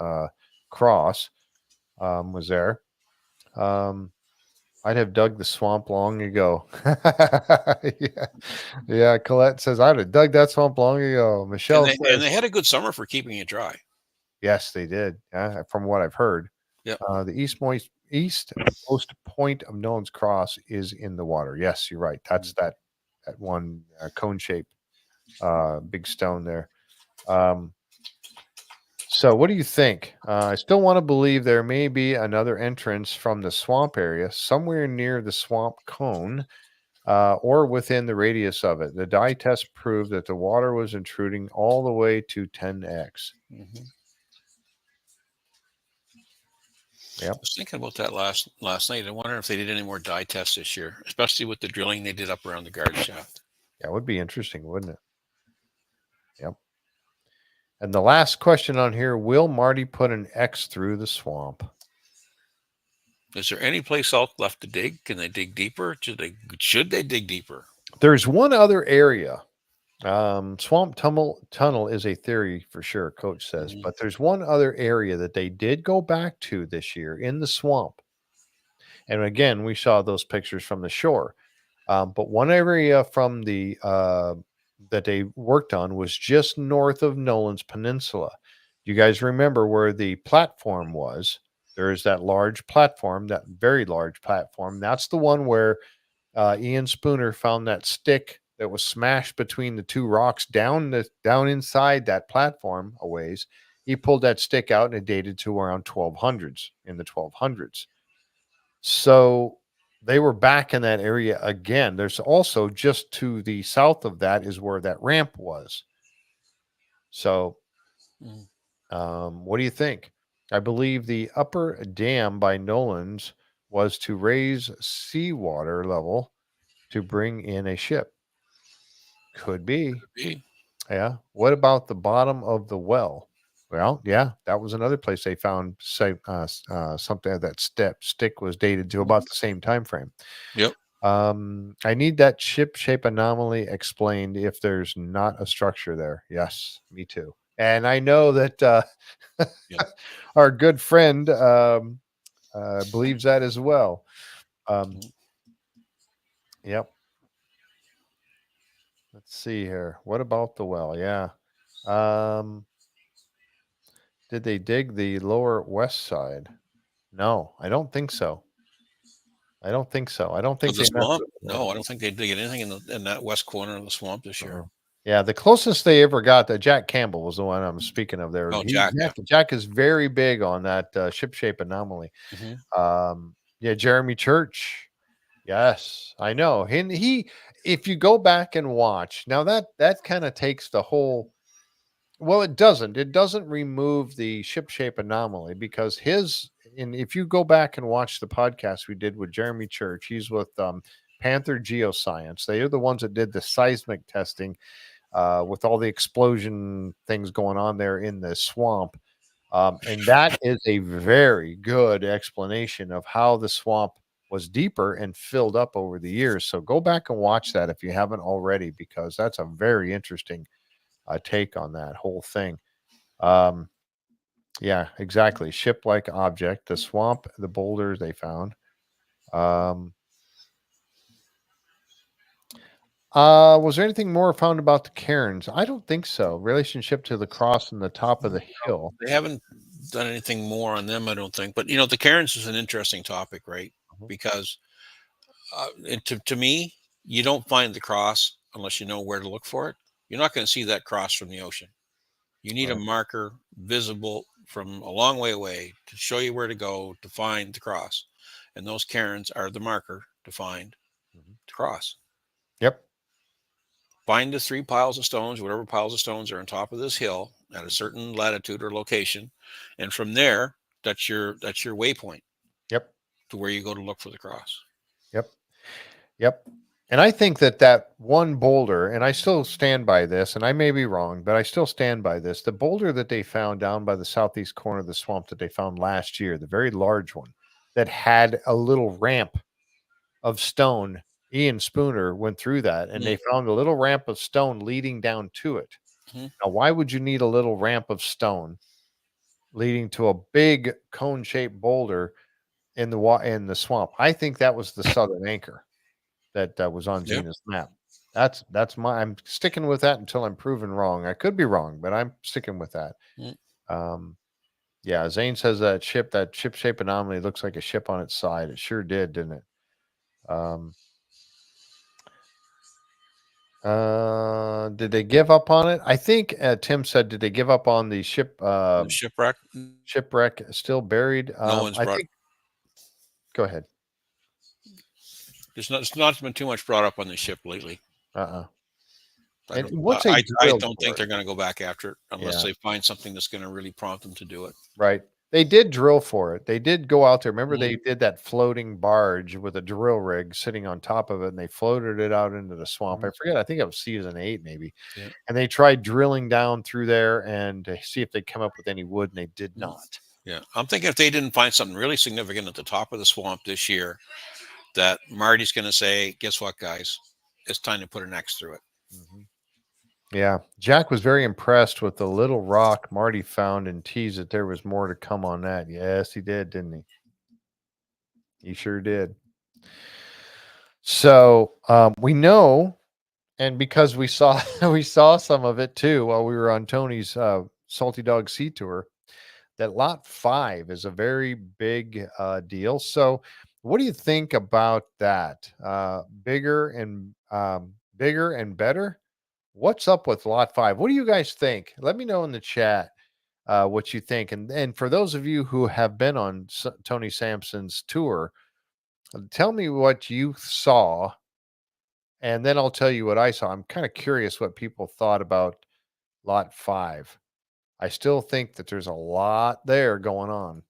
cross. Was there? Um, I'd have dug the swamp long ago. Yeah, yeah. Colette says I'd have dug that swamp long ago. And Michelle they says had a good summer for keeping it dry. yes, they did. From what I've heard. Yep. The eastmost point of Nolan's Cross is in the water. Yes, you're right. That's that one cone shaped big stone there. Um, so, what do you think? I still want to believe there may be another entrance from the swamp area, somewhere near the swamp cone, or within the radius of it. The dye test proved that the water was intruding all the way to 10x. Mm-hmm. I Yep, was thinking about that last night. I wonder if they did any more dye tests this year, especially with the drilling they did up around the guard shaft. that would be interesting, wouldn't it? Yep. And the last question on here: will Marty put an X through the swamp? Is there any place else left to dig? Can they dig deeper? Should they dig deeper? There's one other area. Swamp tunnel is a theory for sure, Coach says, Mm-hmm. but there's one other area that they did go back to this year in the swamp. And again, we saw those pictures from the shore. But one area from the that they worked on was just north of Nolan's Peninsula. You guys remember where the platform was? There is that large platform, that very large platform. That's the one where Ian Spooner found that stick that was smashed between the two rocks down inside that platform a ways. He pulled that stick out and it dated to around 1200s in the 1200s. So they were back in that area again. There's also just to the south of that is where that ramp was. So, Mm-hmm. what do you think? I believe the upper dam by Nolan's was to raise seawater level to bring in a ship. Could be. Yeah. What about the bottom of the well? Well, yeah, that was another place they found something that stick was dated to about the same time frame. Yep. I need that ship shape anomaly explained if there's not a structure there. Yes, me too. And I know that Yep. our good friend believes that as well. Um, Mm. yep. Let's see here. What about the well? Yeah. Um, did they dig the lower west side? No, I don't think so. I don't think so. I don't Of think the they messed swamp? with the No, lower. I don't think they dig anything in that west corner of the swamp this year. Uh-uh. Yeah, the closest they ever got to Jack Campbell was the one I'm speaking of there. Oh, Jack, yeah. Jack is very big on that ship shape anomaly. Hmm. Yeah, Jeremy Church. Yes, I know. And he if you go back and watch, now that kind of takes the whole well, it doesn't. It doesn't remove the ship shape anomaly because his and if you go back and watch the podcast we did with Jeremy Church, he's with Panther Geoscience. They are the ones that did the seismic testing with all the explosion things going on there in the swamp. And that is a very good explanation of how the swamp was deeper and filled up over the years. So go back and watch that if you haven't already, because that's a very interesting take on that whole thing. Um, yeah, exactly. Ship like object, the swamp, the boulders they found. Um, was there anything more found about the cairns? I don't think so. Relationship to the cross and the top of the No, hill. they haven't done anything more on them, I don't think. But the Cairns is an interesting topic, right? Mhm. Because to me, you don't find the cross unless you know where to look for it. You're not going to see that cross from the ocean. You need a Right. marker visible from a long way away to show you where to go to find the cross. And those cairns are the marker to find Mhm. the cross. Yep. Find the three piles of stones, whatever piles of stones are on top of this hill at a Mhm. certain latitude or location, and from there, that's your waypoint Yep. to where you go to look for the cross. Yep. Yep. And I think that that one boulder, and I still stand by this, and I may be wrong, but I still stand by this. The boulder that they found down by the southeast corner of the swamp that they found last year, the very large one that had a little ramp of stone. Ian Spooner went through that and Mm-hmm. they found a little ramp of stone leading down to it. Mm-hmm. Now, why would you need a little ramp of stone leading to a big cone shaped boulder in the swamp? I think that was the southern anchor that was on Yep. Zena's map. I'm sticking with that until I'm proven wrong. I could be wrong, but I'm sticking with that. Mm. Um, yeah, Zane says that ship shape anomaly looks like a ship on its side. It sure did, didn't it? Um, did they give up on it? I think Tim said, did they give up on the ship? The shipwreck. Shipwreck still buried. No one's I brought. think. Go ahead. It's not been too much brought up on the ship lately. Uh. I And don't. once they I drilled don't for think it, they're going to go back after it unless yeah. they find something that's going to really prompt them to do it. Right. They did drill for it. They did go out there. Remember, Mhm. they did that floating barge with a drill rig sitting on top of it, and they floated it out into the swamp. I Mhm. forget. I think it was season 8, maybe. Yeah. And they tried drilling down through there and to see if they'd come up with any wood, and they did Mhm. not. Yeah. I'm thinking if they didn't find something really significant at the top of the swamp this year, that Marty's going to say, "Guess what, guys? It's time to put an X through it." Mhm. Yeah. Jack was very impressed with the little rock Marty found and teased that there was more to come on that. Yes, he did, didn't he? He sure did. So we know, and because we saw we saw some of it too while we were on Tony's Salty Dog Sea Tour, that Lot 5 is a very big deal. So, what do you think about that? Bigger and better. What's up with Lot 5? What do you guys think? Let me know in the chat what you think. And for those of you who have been on Tony Sampson's tour, tell me what you saw, and then I'll tell you what I saw. I'm kind of curious what people thought about Lot 5. I still think that there's a lot there going on.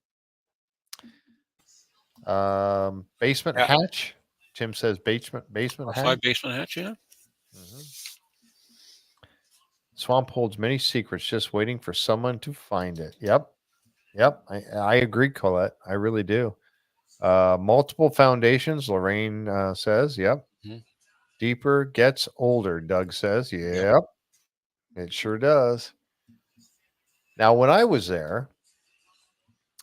Basement Yeah. hatch. Tim says basement A hatch. five basement hatch. Yeah. Mhm. Swamp holds many secrets, just waiting for someone to find it. Yep, yep. I agree, Colette. I really do. Multiple foundations. Lorraine says, "Yep." Mhm. Deeper gets older. Doug says, Yep. "Yep." It sure does. Now, when I was there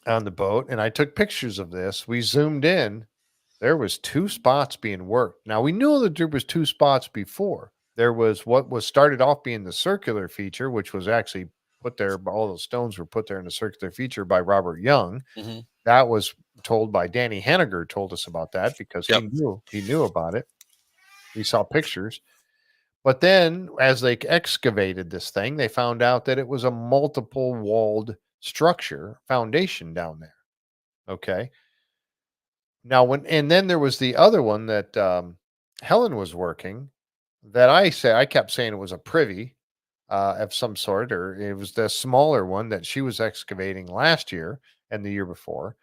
on the boat and I took pictures of this, we zoomed in. There was two spots being worked. Now we knew that there was two spots before. There was what was started off being the circular feature, which was actually put there. All those stones were put there in the circular feature by Robert Young. Hmm. That was told by Danny Henniger. Told us about that because Yep. he knew about it. We saw pictures. But then, as they excavated this thing, they found out that it was a multiple walled structure foundation down there. Okay. Now, and then there was the other one that Helen was working that I kept saying it was a privy of some sort, or it was the smaller one that she was excavating last year and the year before.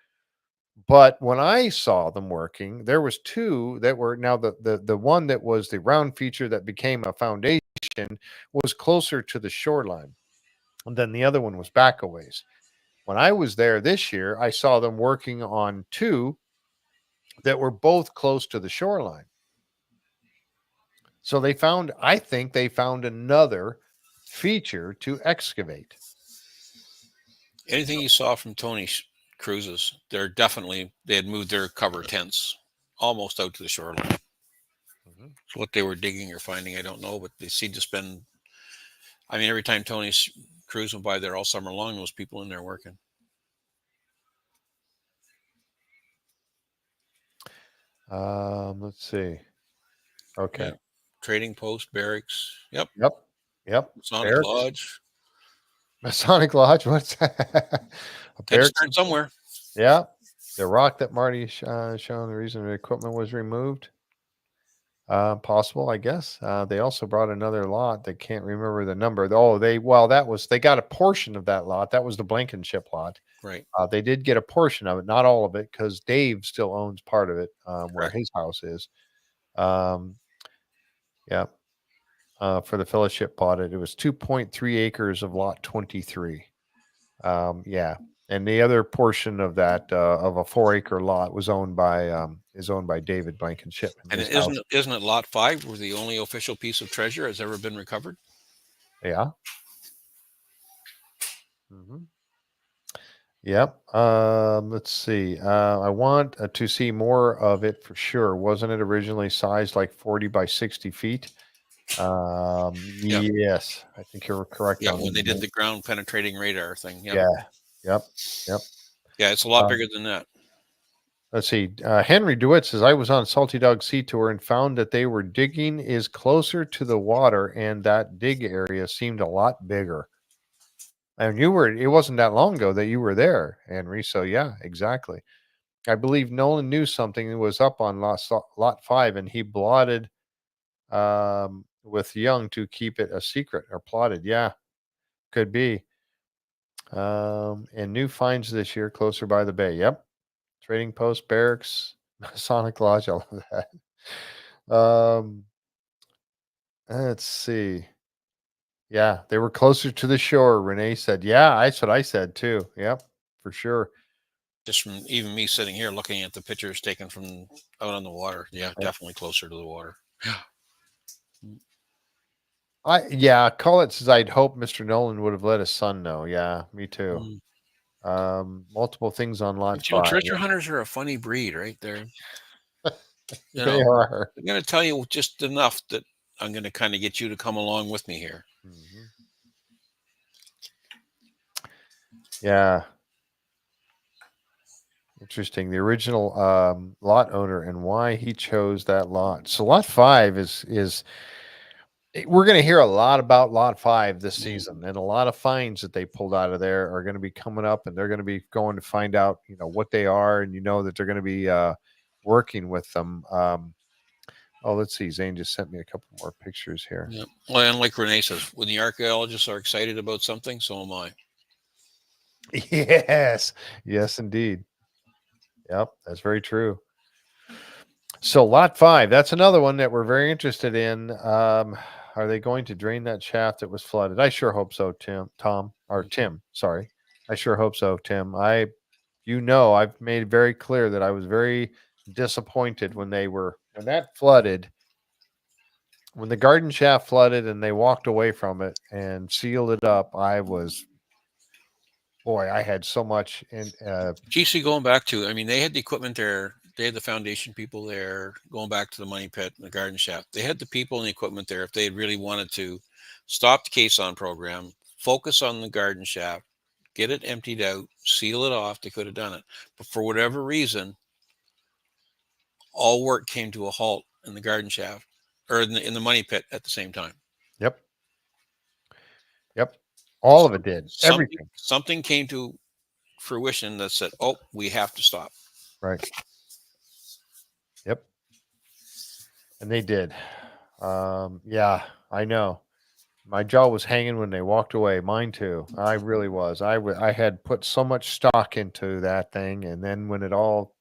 But when I saw them working, there was two that were now the one that was the round feature that became a foundation was closer to the shoreline, and then the other one was back a ways. When I was there this year, I saw them working on two that were both close to the shoreline. So I think they found another feature to excavate. Anything you saw from Tony's cruises, they had moved their cover tents almost out to the shoreline. Mhm. So what they were digging or finding, I don't know, but they seem to spend. I mean, every time Tony's cruise went by there all summer long, those people in there working. Let's see. Okay. Yeah, trading post, barracks. Yep, Yep. Yep. Sonic Barracks. Lodge. Masonic Lodge. What's that? A Had to barracks. start somewhere. Yeah. The rock that Marty shown the reason the equipment was removed. Possible, I guess. They also brought another lot. They can't remember the number. Oh, they got a portion of that lot. That was the Blankenship lot. Right. They did get a portion of it, not all of it, because Dave still owns part of it, where Correct. his house is. Um, yeah. For the fellowship bought it. It was 2.3 acres of lot 23. Yeah. And the other portion of that of a 4 acre lot was owned by is owned by David Blankenship and And his house. isn't it Lot 5 where the only official piece of treasure has ever been recovered? Yeah. Hmm. Yep. Let's see. I want to see more of it for sure. Wasn't it originally sized like 40 by 60 feet? Yep. Yes, I think you're correct Yeah, on when they did that. the ground penetrating radar thing. Yep. Yeah. Yep. Yep. Yeah, it's a lot Um, bigger than that. let's see. Henry DeWitt says I was on Salty Dog Sea Tour and found that they were digging is closer to the water, and that dig area seemed a lot bigger. And it wasn't that long ago that you were there, Henry. So yeah, exactly. I believe Nolan knew something that was up on lot 5, and he blotted with Young to keep it a secret, or plotted. Yeah, could be. And new finds this year closer by the bay. Yep. Trading post, barracks, Sonic Lodge. I love that. Let's see. Yeah, they were closer to the shore. Renee said, "Yeah, that's what I said too." Yep, for sure. Just from even me sitting here looking at the pictures taken from out on the water. Yeah, Yep. definitely closer to the water. Collett says I'd hope Mr. Nolan would have let his son know. Yeah, me too. Mm. Multiple things on lot But you know, 5. treasure hunters are a funny breed, right? You They know, are. they're going to tell you just enough that I'm going to kind of get you to come along with me here. Mhm. Yeah. Interesting. The original lot owner and why he chose that lot. So lot 5 is we're going to hear a lot about lot 5 this Mm. season, and a lot of finds that they pulled out of there are going to be coming up, and they're going to be going to find out, what they are, and that they're going to be working with them. Oh, let's see. Zane just sent me a couple more pictures here. Yeah. Well, and like Renee says, when the archaeologists are excited about something, so am I. Yes. Yes, indeed. Yep, that's very true. So lot 5, that's another one that we're very interested in. Are they going to drain that shaft that was flooded? I sure hope so, Tim, sorry. I sure hope so, Tim. I've made very clear that I was very disappointed when that flooded, when the garden shaft flooded and they walked away from it and sealed it up. I was Boy, I had so much in GC going back to, I mean, they had the equipment there. They had the foundation people there. Going back to the money pit and the garden shaft, they had the people and the equipment there. If they had really wanted to stop the Caisson program, focus on the garden shaft, get it emptied out, seal it off, they could have done it. But for whatever reason, all work came to a halt in the garden shaft or in the money pit at the same time. yep, yep. All of it did. Something Everything. something came to fruition that said, "Oh, we have to stop." Right. Yep. And they did. Yeah, I know. My jaw was hanging when they walked away. Mine too. I really was. I had put so much stock into that thing, and then when it all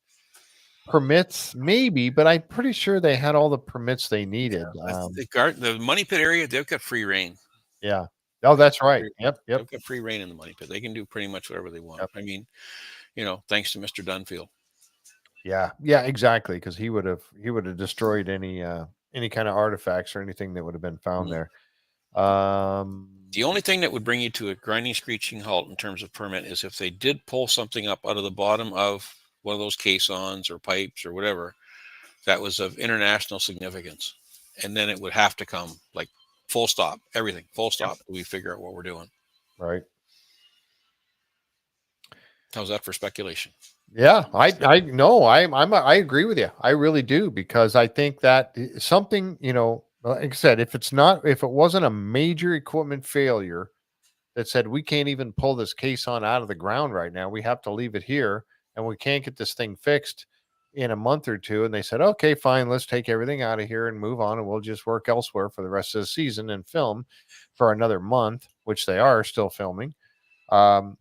permits, maybe, but I'm pretty sure they had all the permits they needed. The money pit area, they've got free reign. Yeah. Oh, They've that's got right. free, Yep. Yep. they've got free reign in the money pit. They can do pretty much whatever they want. Yep. I mean, thanks to Mr. Dunfield. Yeah. Yeah. Exactly. Because he would have destroyed any kind of artifacts or anything that would have been found Mm. there. The only thing that would bring you to a grinding, screeching halt in terms of permit is if they did pull something up out of the bottom of one of those caissons or pipes or whatever that was of international significance. And then it would have to come like full stop, everything, full Yep. stop. We figure out what we're doing. Right. How's that for speculation? Yeah, I no, I agree with you. I really do because I think that something, like I said, if it wasn't a major equipment failure that said we can't even pull this caisson out of the ground right now, we have to leave it here and we can't get this thing fixed in a month or two, and they said, okay, fine, let's take everything out of here and move on, and we'll just work elsewhere for the rest of the season and film for another month, which they are still filming. Um,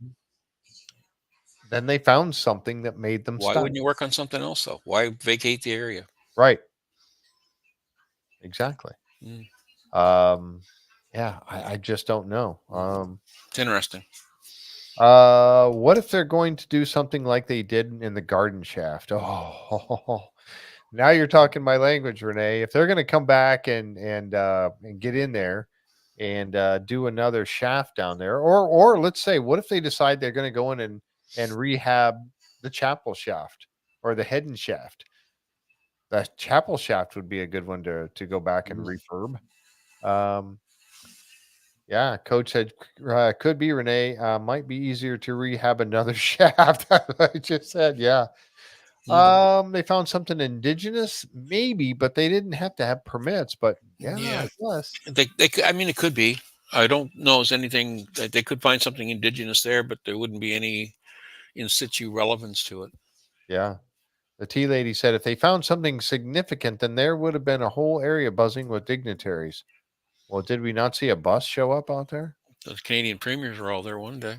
then they found something that made them Why stop. wouldn't you work on something else though? Why vacate the area? Right. Exactly. Mm, Yeah, I just don't know. it's interesting. What if they're going to do something like they did in the garden shaft? Oh, now you're talking my language, Renee. If they're going to come back and get in there and do another shaft down there, or let's say, what if they decide they're going to go in and rehab the chapel shaft or the head and shaft? The chapel shaft would be a good one to go back and Mm. refurb. Um, Yeah, coach said could be Renee. Might be easier to rehab another shaft. I just said, yeah. Mm. They found something indigenous, maybe, but they didn't have to have permits. But yeah, I Yeah, guess. they could, I mean, it could be. I don't know if anything that they could find something indigenous there, but there wouldn't be any in situ relevance to it. Yeah. The tea lady said if they found something significant, then there would have been a whole area buzzing with dignitaries. Well, did we not see a bus show up out there? The Canadian premiers were all there one day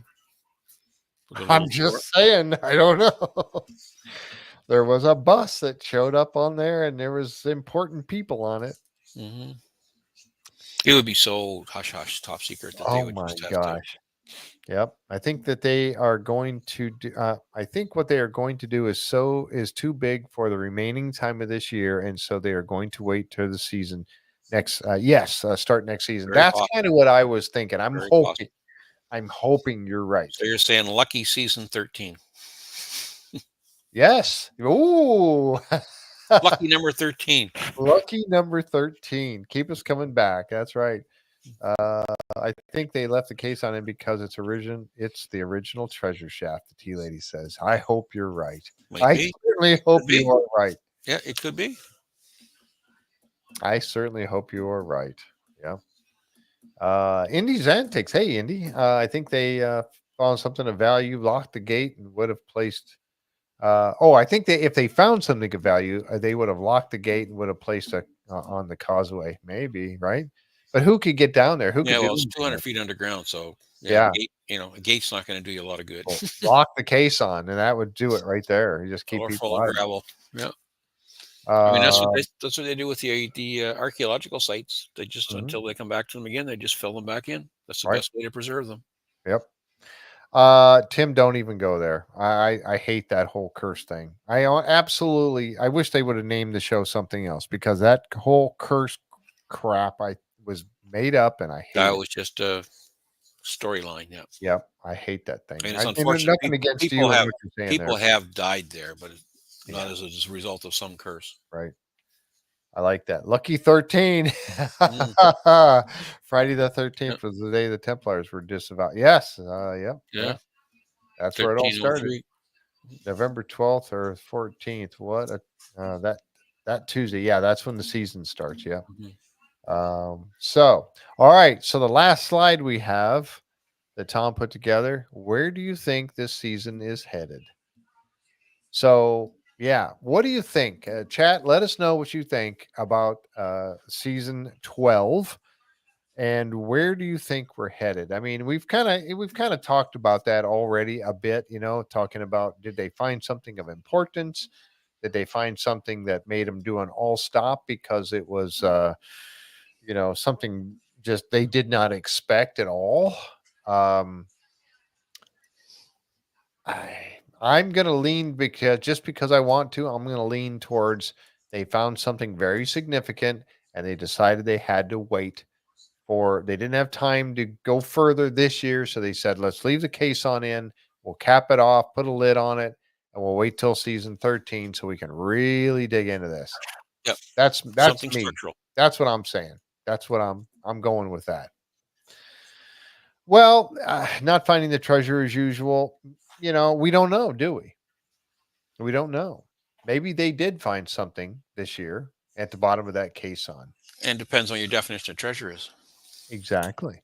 with a I'm little short. just saying. I don't know. There was a bus that showed up on there, and there was important people on it. Hmm. It would be so hush hush, top secret that they Oh would my just have to. gosh. Yep. I think that they are going to do I think what they are going to do is too big for the remaining time of this year, and so they are going to wait till the season start next season. Very That's kind possible. of what I was thinking. Very possible. I'm hoping you're right. So you're saying lucky season 13, Yes. Ooh. lucky number 13. Lucky number 13. Keep us coming back. That's right. I think they left the case on it because it's the original treasure shaft, the tea lady says. I hope you're right. Might I be. certainly Could hope you be. are right. Yeah, it could be. I certainly hope you are right. Yeah. Indy's Antics. Hey, Indy. I think they found something of value, locked the gate, and would have placed. I think if they found something of value, they would have locked the gate and would have placed it on the causeway. Maybe, right? But who could get down there? Who Yeah, could do well, it's anything 200 there? feet underground, so yeah, Yeah. a gate's not going to do you a lot of good. Well, lock the case on, and that would do it right there. You just keep Or people full of out of it. gravel. Yeah, I mean Uh, that's what they do with the archaeological sites. They just mhm, until they come back to them again, they just fill them back in. That's the right. best way to preserve them. Yep. Tim, don't even go there. I hate that whole curse thing. Absolutely. I wish they would have named the show something else because that whole curse crap I was made up and I That hate it. was just storyline. Yeah, Yep, I hate that thing. and it's And unfortunate. nothing against People you and have what you're saying there. died there, but not Yeah, as a result of some curse. right. I like that. Lucky 13. Mm, Friday the yeah, 13th was the day the Templars were disavowed. Yes. Yep. yeah. Yeah. That's where it all started. 1303. November 12th or 14th. What a that Tuesday. Yeah, that's when the season starts. Yeah. Mhm. So all right. So the last slide we have that Tom put together. Where do you think this season is headed? So, yeah, what do you think? Chat, let us know what you think about season 12 and where do you think we're headed? I mean, we've kind of talked about that already a bit, talking about did they find something of importance? Did they find something that made them do an all stop because it was something just they did not expect at all? Um I'm gonna lean because I want to, I'm gonna lean towards they found something very significant and they decided they had to wait they didn't have time to go further this year. So they said, let's leave the Caisson in, we'll cap it off, put a lid on it, and we'll wait till season 13 so we can really dig into this. Yep, That's something me. structural. That's what I'm saying. That's what I'm going with that. Well, not finding the treasure as usual. We don't know, do we? We don't know. Maybe they did find something this year at the bottom of that caisson. And depends on your definition of treasure is. Exactly.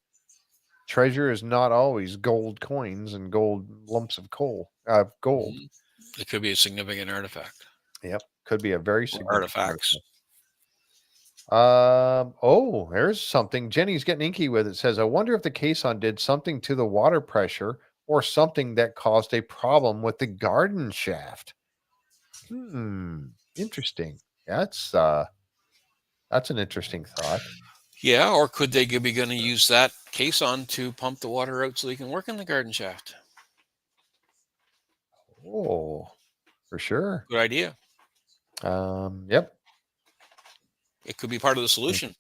Treasure is not always gold coins and gold lumps of gold. Mhm. It could be a significant artifact Yep. Could be a very or significant artifacts. artifact. There's something. Jenny's getting inky with it. Says, I wonder if the caisson did something to the water pressure or something that caused a problem with the garden shaft. Interesting. That's an interesting thought. Yeah, or could they be going to use that caisson to pump the water out so they can work in the garden shaft? Oh, for sure. Good idea. Yep. It could be part of the solution.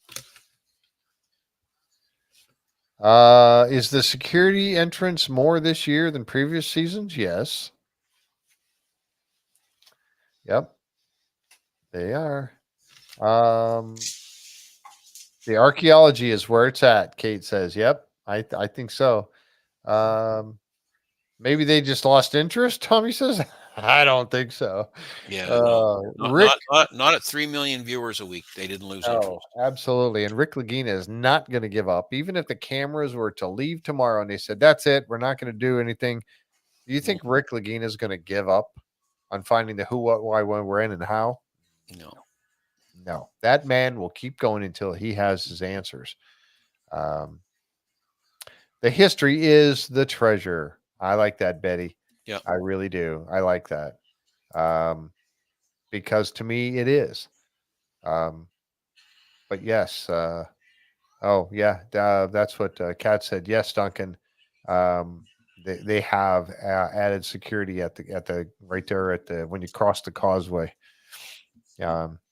Is the security entrance more this year than previous seasons? Yes. Yep. They are. Um, the archaeology is where it's at. Kate says, "Yep, I think so." Um, maybe they just lost interest. Tommy says, "I don't think so." Yeah, no, not Rick, not not not at 3 million viewers a week. They didn't lose oh, interest. absolutely. And Rick Lagina is not going to give up, even if the cameras were to leave tomorrow and they said, "That's it, we're not going to do anything." Do you No, think Rick Lagina is going to give up on finding the who, what, why, when, where, and how? no. No, that man will keep going until he has his answers. Um, the history is the treasure. I like that, Betty. Yeah, I really do. I like that um, because to me it is. Um, but yes, oh yeah, that's what Kat said. Yes, Duncan. Um, they have added security at the right there at the when you cross the causeway.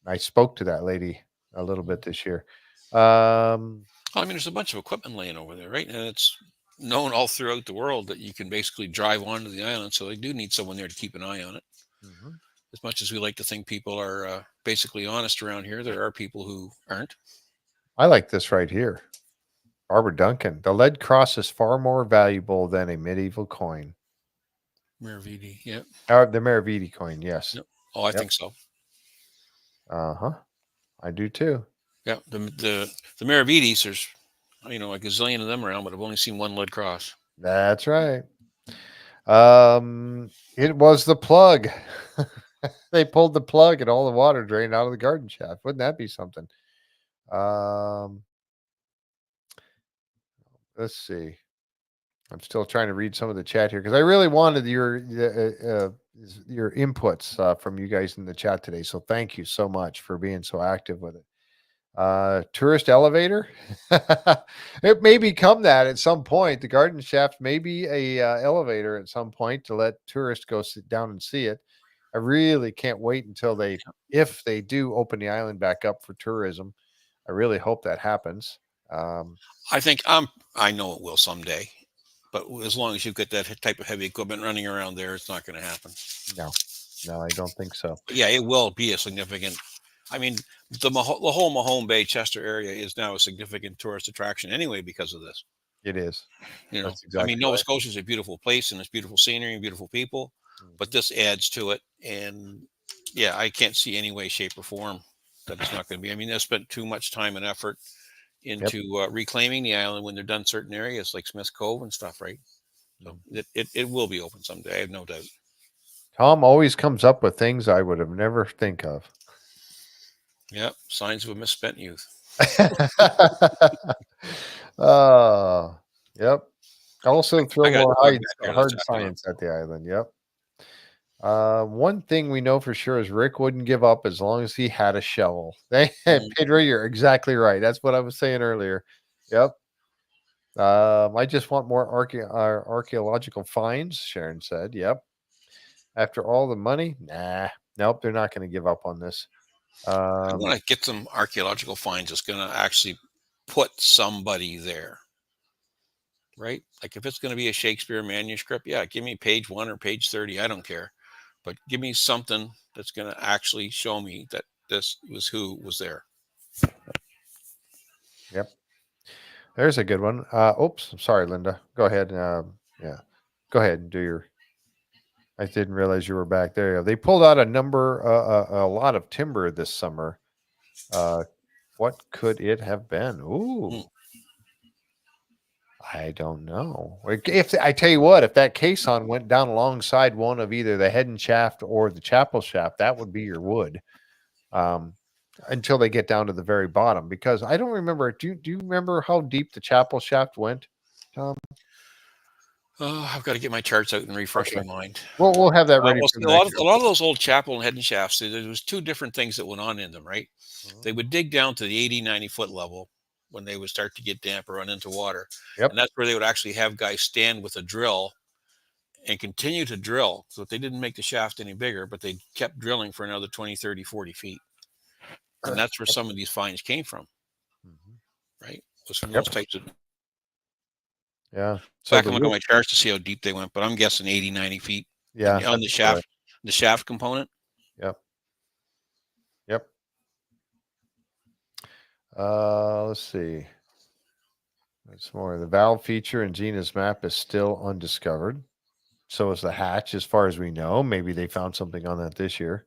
I spoke to that lady a little bit this year. Um, well, I mean, there's a bunch of equipment laying over there, right? And it's known all throughout the world that you can basically drive onto the island. So they do need someone there to keep an eye on it. mhm. As much as we like to think people are basically honest around here, there are people who aren't. I like this right here. Barbara Duncan. The lead cross is far more valuable than a medieval coin. Maravidi, yeah. The Maravidi coin, yes. Yep. Oh, I Yep. think so. Uh-huh. I do too. Yeah, the Maravides, there's a gazillion of them around, but I've only seen one lead cross. That's right. It was the plug. They pulled the plug and all the water drained out of the garden shaft. Wouldn't that be something? Um, let's see. I'm still trying to read some of the chat here because I really wanted your inputs from you guys in the chat today. So thank you so much for being so active with it. Tourist elevator. It may become that at some point. The garden shaft may be a elevator at some point to let tourists go sit down and see it. I really can't wait until if they do open the island back up for tourism. I really hope that happens. Um, I think I know it will someday. But as long as you've got that type of heavy equipment running around there, it's not going to happen. No, no, I don't think so. But yeah, it will be a significant. I mean, the whole Mahone Bay Chester area is now a significant tourist attraction anyway because of this. It is. That's I mean, exactly Nova right. Scotia is a beautiful place and it's beautiful scenery and beautiful people, but Mhm. this adds to it. And yeah, I can't see any way, shape, or form that it's not going to be. I mean, they spent too much time and effort Yep. into reclaiming the island when they're done certain areas like Smith Cove and stuff, right? So Mhm. it will be open someday. I have no doubt. Tom always comes up with things I would have never think of. Yeah, signs of a misspent youth. Oh, yep. Also throw I got to more jog back here. Let's hard tack on. science at the island. Yep. One thing we know for sure is Rick wouldn't give up as long as he had a shovel. Mm. Pedro, you're exactly right. That's what I was saying earlier. Yep. I just want more archaeological finds, Sharon said. Yep. After all the money, nah, nope, they're not going to give up on this. I Um, want to get some archaeological finds that's going to actually put somebody there, right? Like if it's going to be a Shakespeare manuscript, yeah, give me page 1 or page 30. I don't care, but give me something that's going to actually show me that this was who was there. yep. There's a good one. Oops, I'm sorry, Linda. Go ahead. Yeah, go ahead and do your. I didn't realize you were back there. They pulled out a lot of timber this summer. Uh, what could it have been? Mm. Ooh, I don't know. If I tell you what, if that caisson went down alongside one of either the head and shaft or the chapel shaft, that would be your wood. Um, until they get down to the very bottom, because I don't remember. Do you remember how deep the chapel shaft went, Tom? Oh, I've got to get my charts out and refresh Okay. my mind. We'll have that ready Well, for see, the next a show. lot of those old chapel and head and shafts, there was two different things that went on in them, right? Mhm. They would dig down to the 80, 90-foot level when they would start to get damp or run into water. And Yep. that's where they would actually have guys stand with a drill and continue to drill. So they didn't make the shaft any bigger, but they kept drilling for another 20, 30, 40 feet. And that's where Yep. some of these finds came from, Mhm. right? Was from those Yep. types of. Yeah. So Back the and look at wood. my charts to see how deep they went, but I'm guessing 80, 90 feet Yeah, on that's about right. the shaft component. Yep. Yep. Let's see. It's more. The valve feature in Gina's map is still undiscovered. So is the hatch, as far as we know. Maybe they found something on that this year.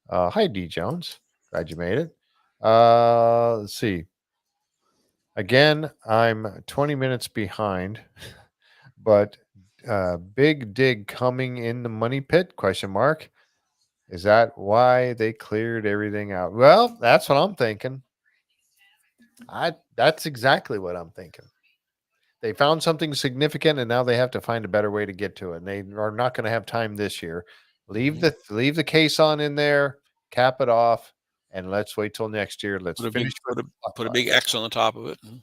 Hi, D Jones. Glad you made it. Let's see. Again, I'm 20 minutes behind, but big dig coming in the money pit? Question mark. Is that why they cleared everything out? Well, that's what I'm thinking. That's exactly what I'm thinking. They found something significant and now they have to find a better way to get to it. And they are not going to have time this year. Mm-hmm. Leave the case on in there, cap it off, and let's wait till next year. Let's finish with the Put a flush. big X on the top of it. Mhm.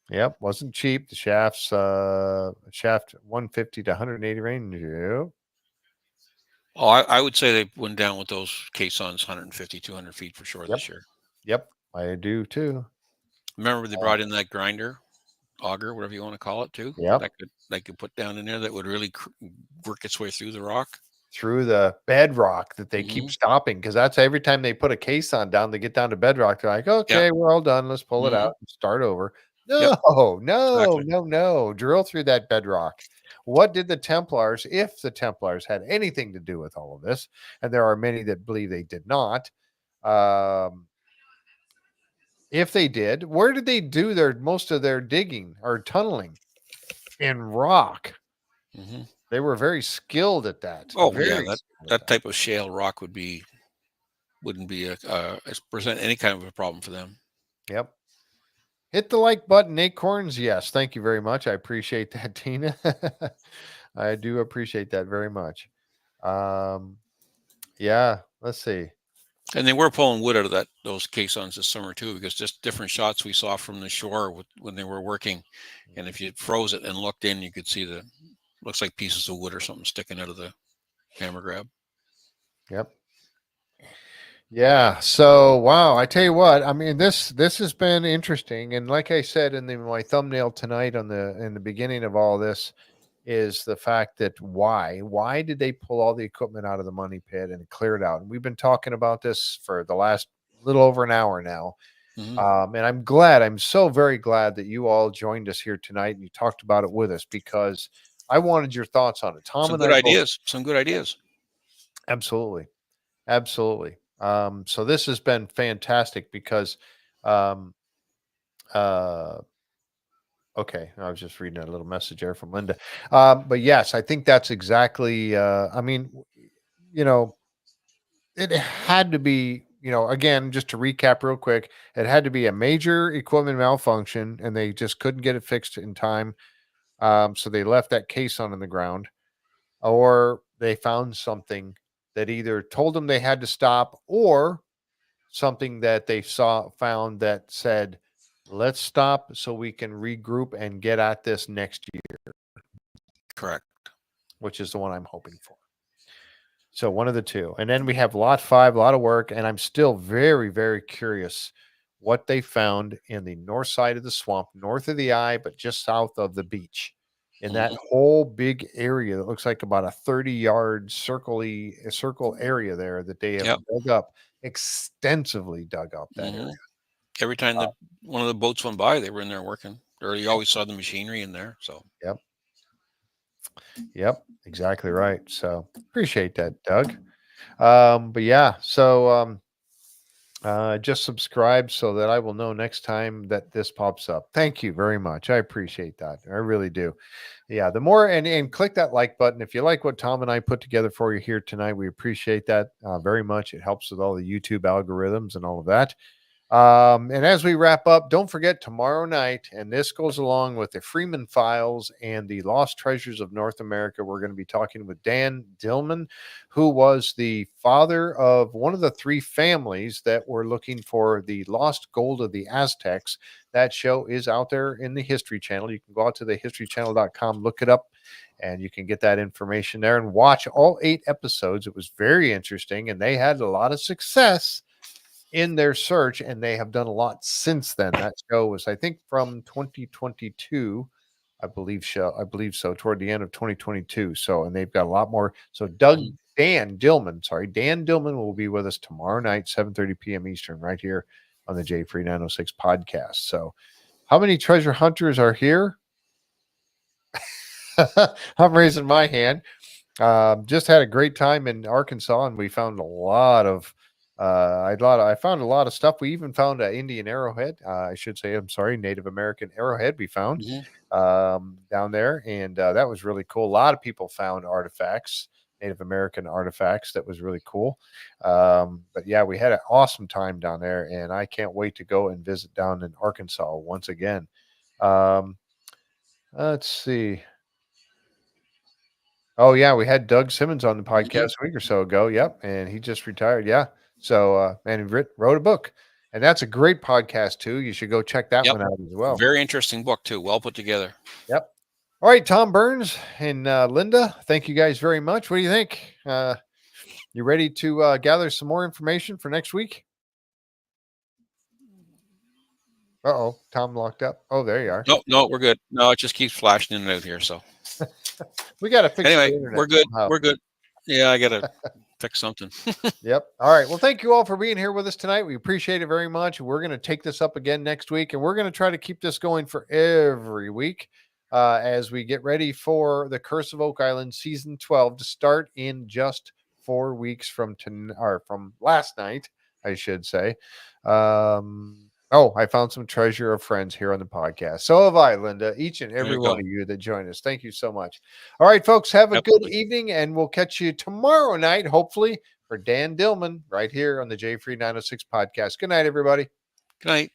Yep, wasn't cheap. The shaft 150 to 180 range. Yep. Oh, I would say they went down with those caissons 150, 200 feet for sure Yep. this year. Yep. I do too. Remember they Uh, brought in that grinder, auger, whatever you want to call it, too. yep. That could put down in there that would really work its way through the rock. Through the bedrock that they keep Mm-hmm. stopping, because that's every time they put a case on down, they get down to bedrock. They're like, Yeah. okay, we're all done. Let's pull it Mm-hmm. out and start over. Yep. No, no, Exactly. no, no. Drill through that bedrock. What did the Templars, if the Templars had anything to do with all of this, and there are many that believe they did not, um, if they did, where did they do their most of their digging or tunneling? In rock. Mm-hmm. They were very skilled at that. Oh yeah, Very skilled at that that. type of shale rock wouldn't be present any kind of a problem for them. Yep. Hit the like button, Acorns. Yes, thank you very much. I appreciate that, Tina. I do appreciate that very much. Um, yeah, let's see. And they were pulling wood out of those caissons this summer too, because just different shots we saw from the shore when they were working, and if you froze it and looked in, you could see the looks like pieces of wood or something sticking out of the hammer grab. Yep. Yeah. So wow, I tell you what, I mean this has been interesting. And like I said in my thumbnail tonight on the in the beginning of all this is the fact that why did they pull all the equipment out of the money pit and clear it out? And we've been talking about this for the last little over an hour now. Hmm. And I'm so very glad that you all joined us here tonight and you talked about it with us because I wanted your thoughts on it. Tom Some and good I both. ideas. Some good ideas. Absolutely. Absolutely. So this has been fantastic because, um, uh, okay, I was just reading a little message there from Linda. But yes, I think that's exactly, I mean, you know, it had to be, again, just to recap real quick, it had to be a major equipment malfunction and they just couldn't get it fixed in time. So they left that caisson on the ground or they found something that either told them they had to stop or something that they found that said, let's stop so we can regroup and get at this next year, Correct. which is the one I'm hoping for. So one of the two. And then we have lot 5, a lot of work. And I'm still very, very curious what they found in the north side of the swamp, north of the eye, but just south of the beach. In that Hmm. whole big area that looks like about a 30-yard circle area there that they have Yep. dug up, extensively dug up that area. Hmm. Every time Uh, the one of the boats went by, they were in there working, or you yep, always saw the machinery in there. So yep, yep, exactly right. So appreciate that, Doug. But yeah, so just subscribe so that I will know next time that this pops up. Thank you very much. I appreciate that. I really do. Yeah, the more and click that like button if you like what Tom and I put together for you here tonight. We appreciate that very much. It helps with all the YouTube algorithms and all of that. And as we wrap up, don't forget tomorrow night, and this goes along with the Freeman Files and the Lost Treasures of North America. We're going to be talking with Dan Dillman, who was the father of one of the 3 families that were looking for the lost gold of the Aztecs. That show is out there in the History Channel. You can go out to the historychannel.com, look it up, and you can get that information there and watch all 8 episodes. It was very interesting, and they had a lot of success in their search, and they have done a lot since then. That show was, I think, from 2022. I believe so, toward the end of 2022. So, and they've got a lot more. So, mhm. Dan Dillman will be with us tomorrow night, 7:30 p.m. Eastern, right here on the J Free 906 podcast. So, how many treasure hunters are here? I'm raising my hand. Just had a great time in Arkansas, and we found a lot of. I found a lot of stuff. We even found an Indian arrowhead. I should say, I'm sorry, Native American arrowhead. We found Mhm. down there, and that was really cool. A lot of people found artifacts, Native American artifacts. That was really cool. But yeah, we had an awesome time down there, and I can't wait to go and visit down in Arkansas once again. Um, let's see. Oh yeah, we had Doug Simmons on the Mhm. podcast a week or so ago. Yep, and he just retired. Yeah, so and he wrote a book, and that's a great podcast too. You should go check that Yep. one out as well. Very interesting book too. Well put together. Yep. All right, Tom Burns and Linda, thank you guys very much. What do you think? You ready to gather some more information for next week? Oh, Tom locked up. Oh, there you are. No, no, we're good. No, it just keeps flashing in and out here. So We got to fix the anyway, internet we're good. somehow. We're good. Yeah, I gotta fix something. Yep. All right. Well, thank you all for being here with us tonight. We appreciate it very much. We're going to take this up again next week, and we're going to try to keep this going for every week as we get ready for the Curse of Oak Island season 12 to start in just 4 weeks from or from last night, I should say. Oh, I found some treasure of friends here on the podcast. So have I, Linda. Each and There every you one go. of you that join us. Thank you so much. All right, folks. Have a good Absolutely. evening, and we'll catch you tomorrow night, hopefully for Dan Dillman right here on the J Free 906 podcast. Good night, everybody. Good night.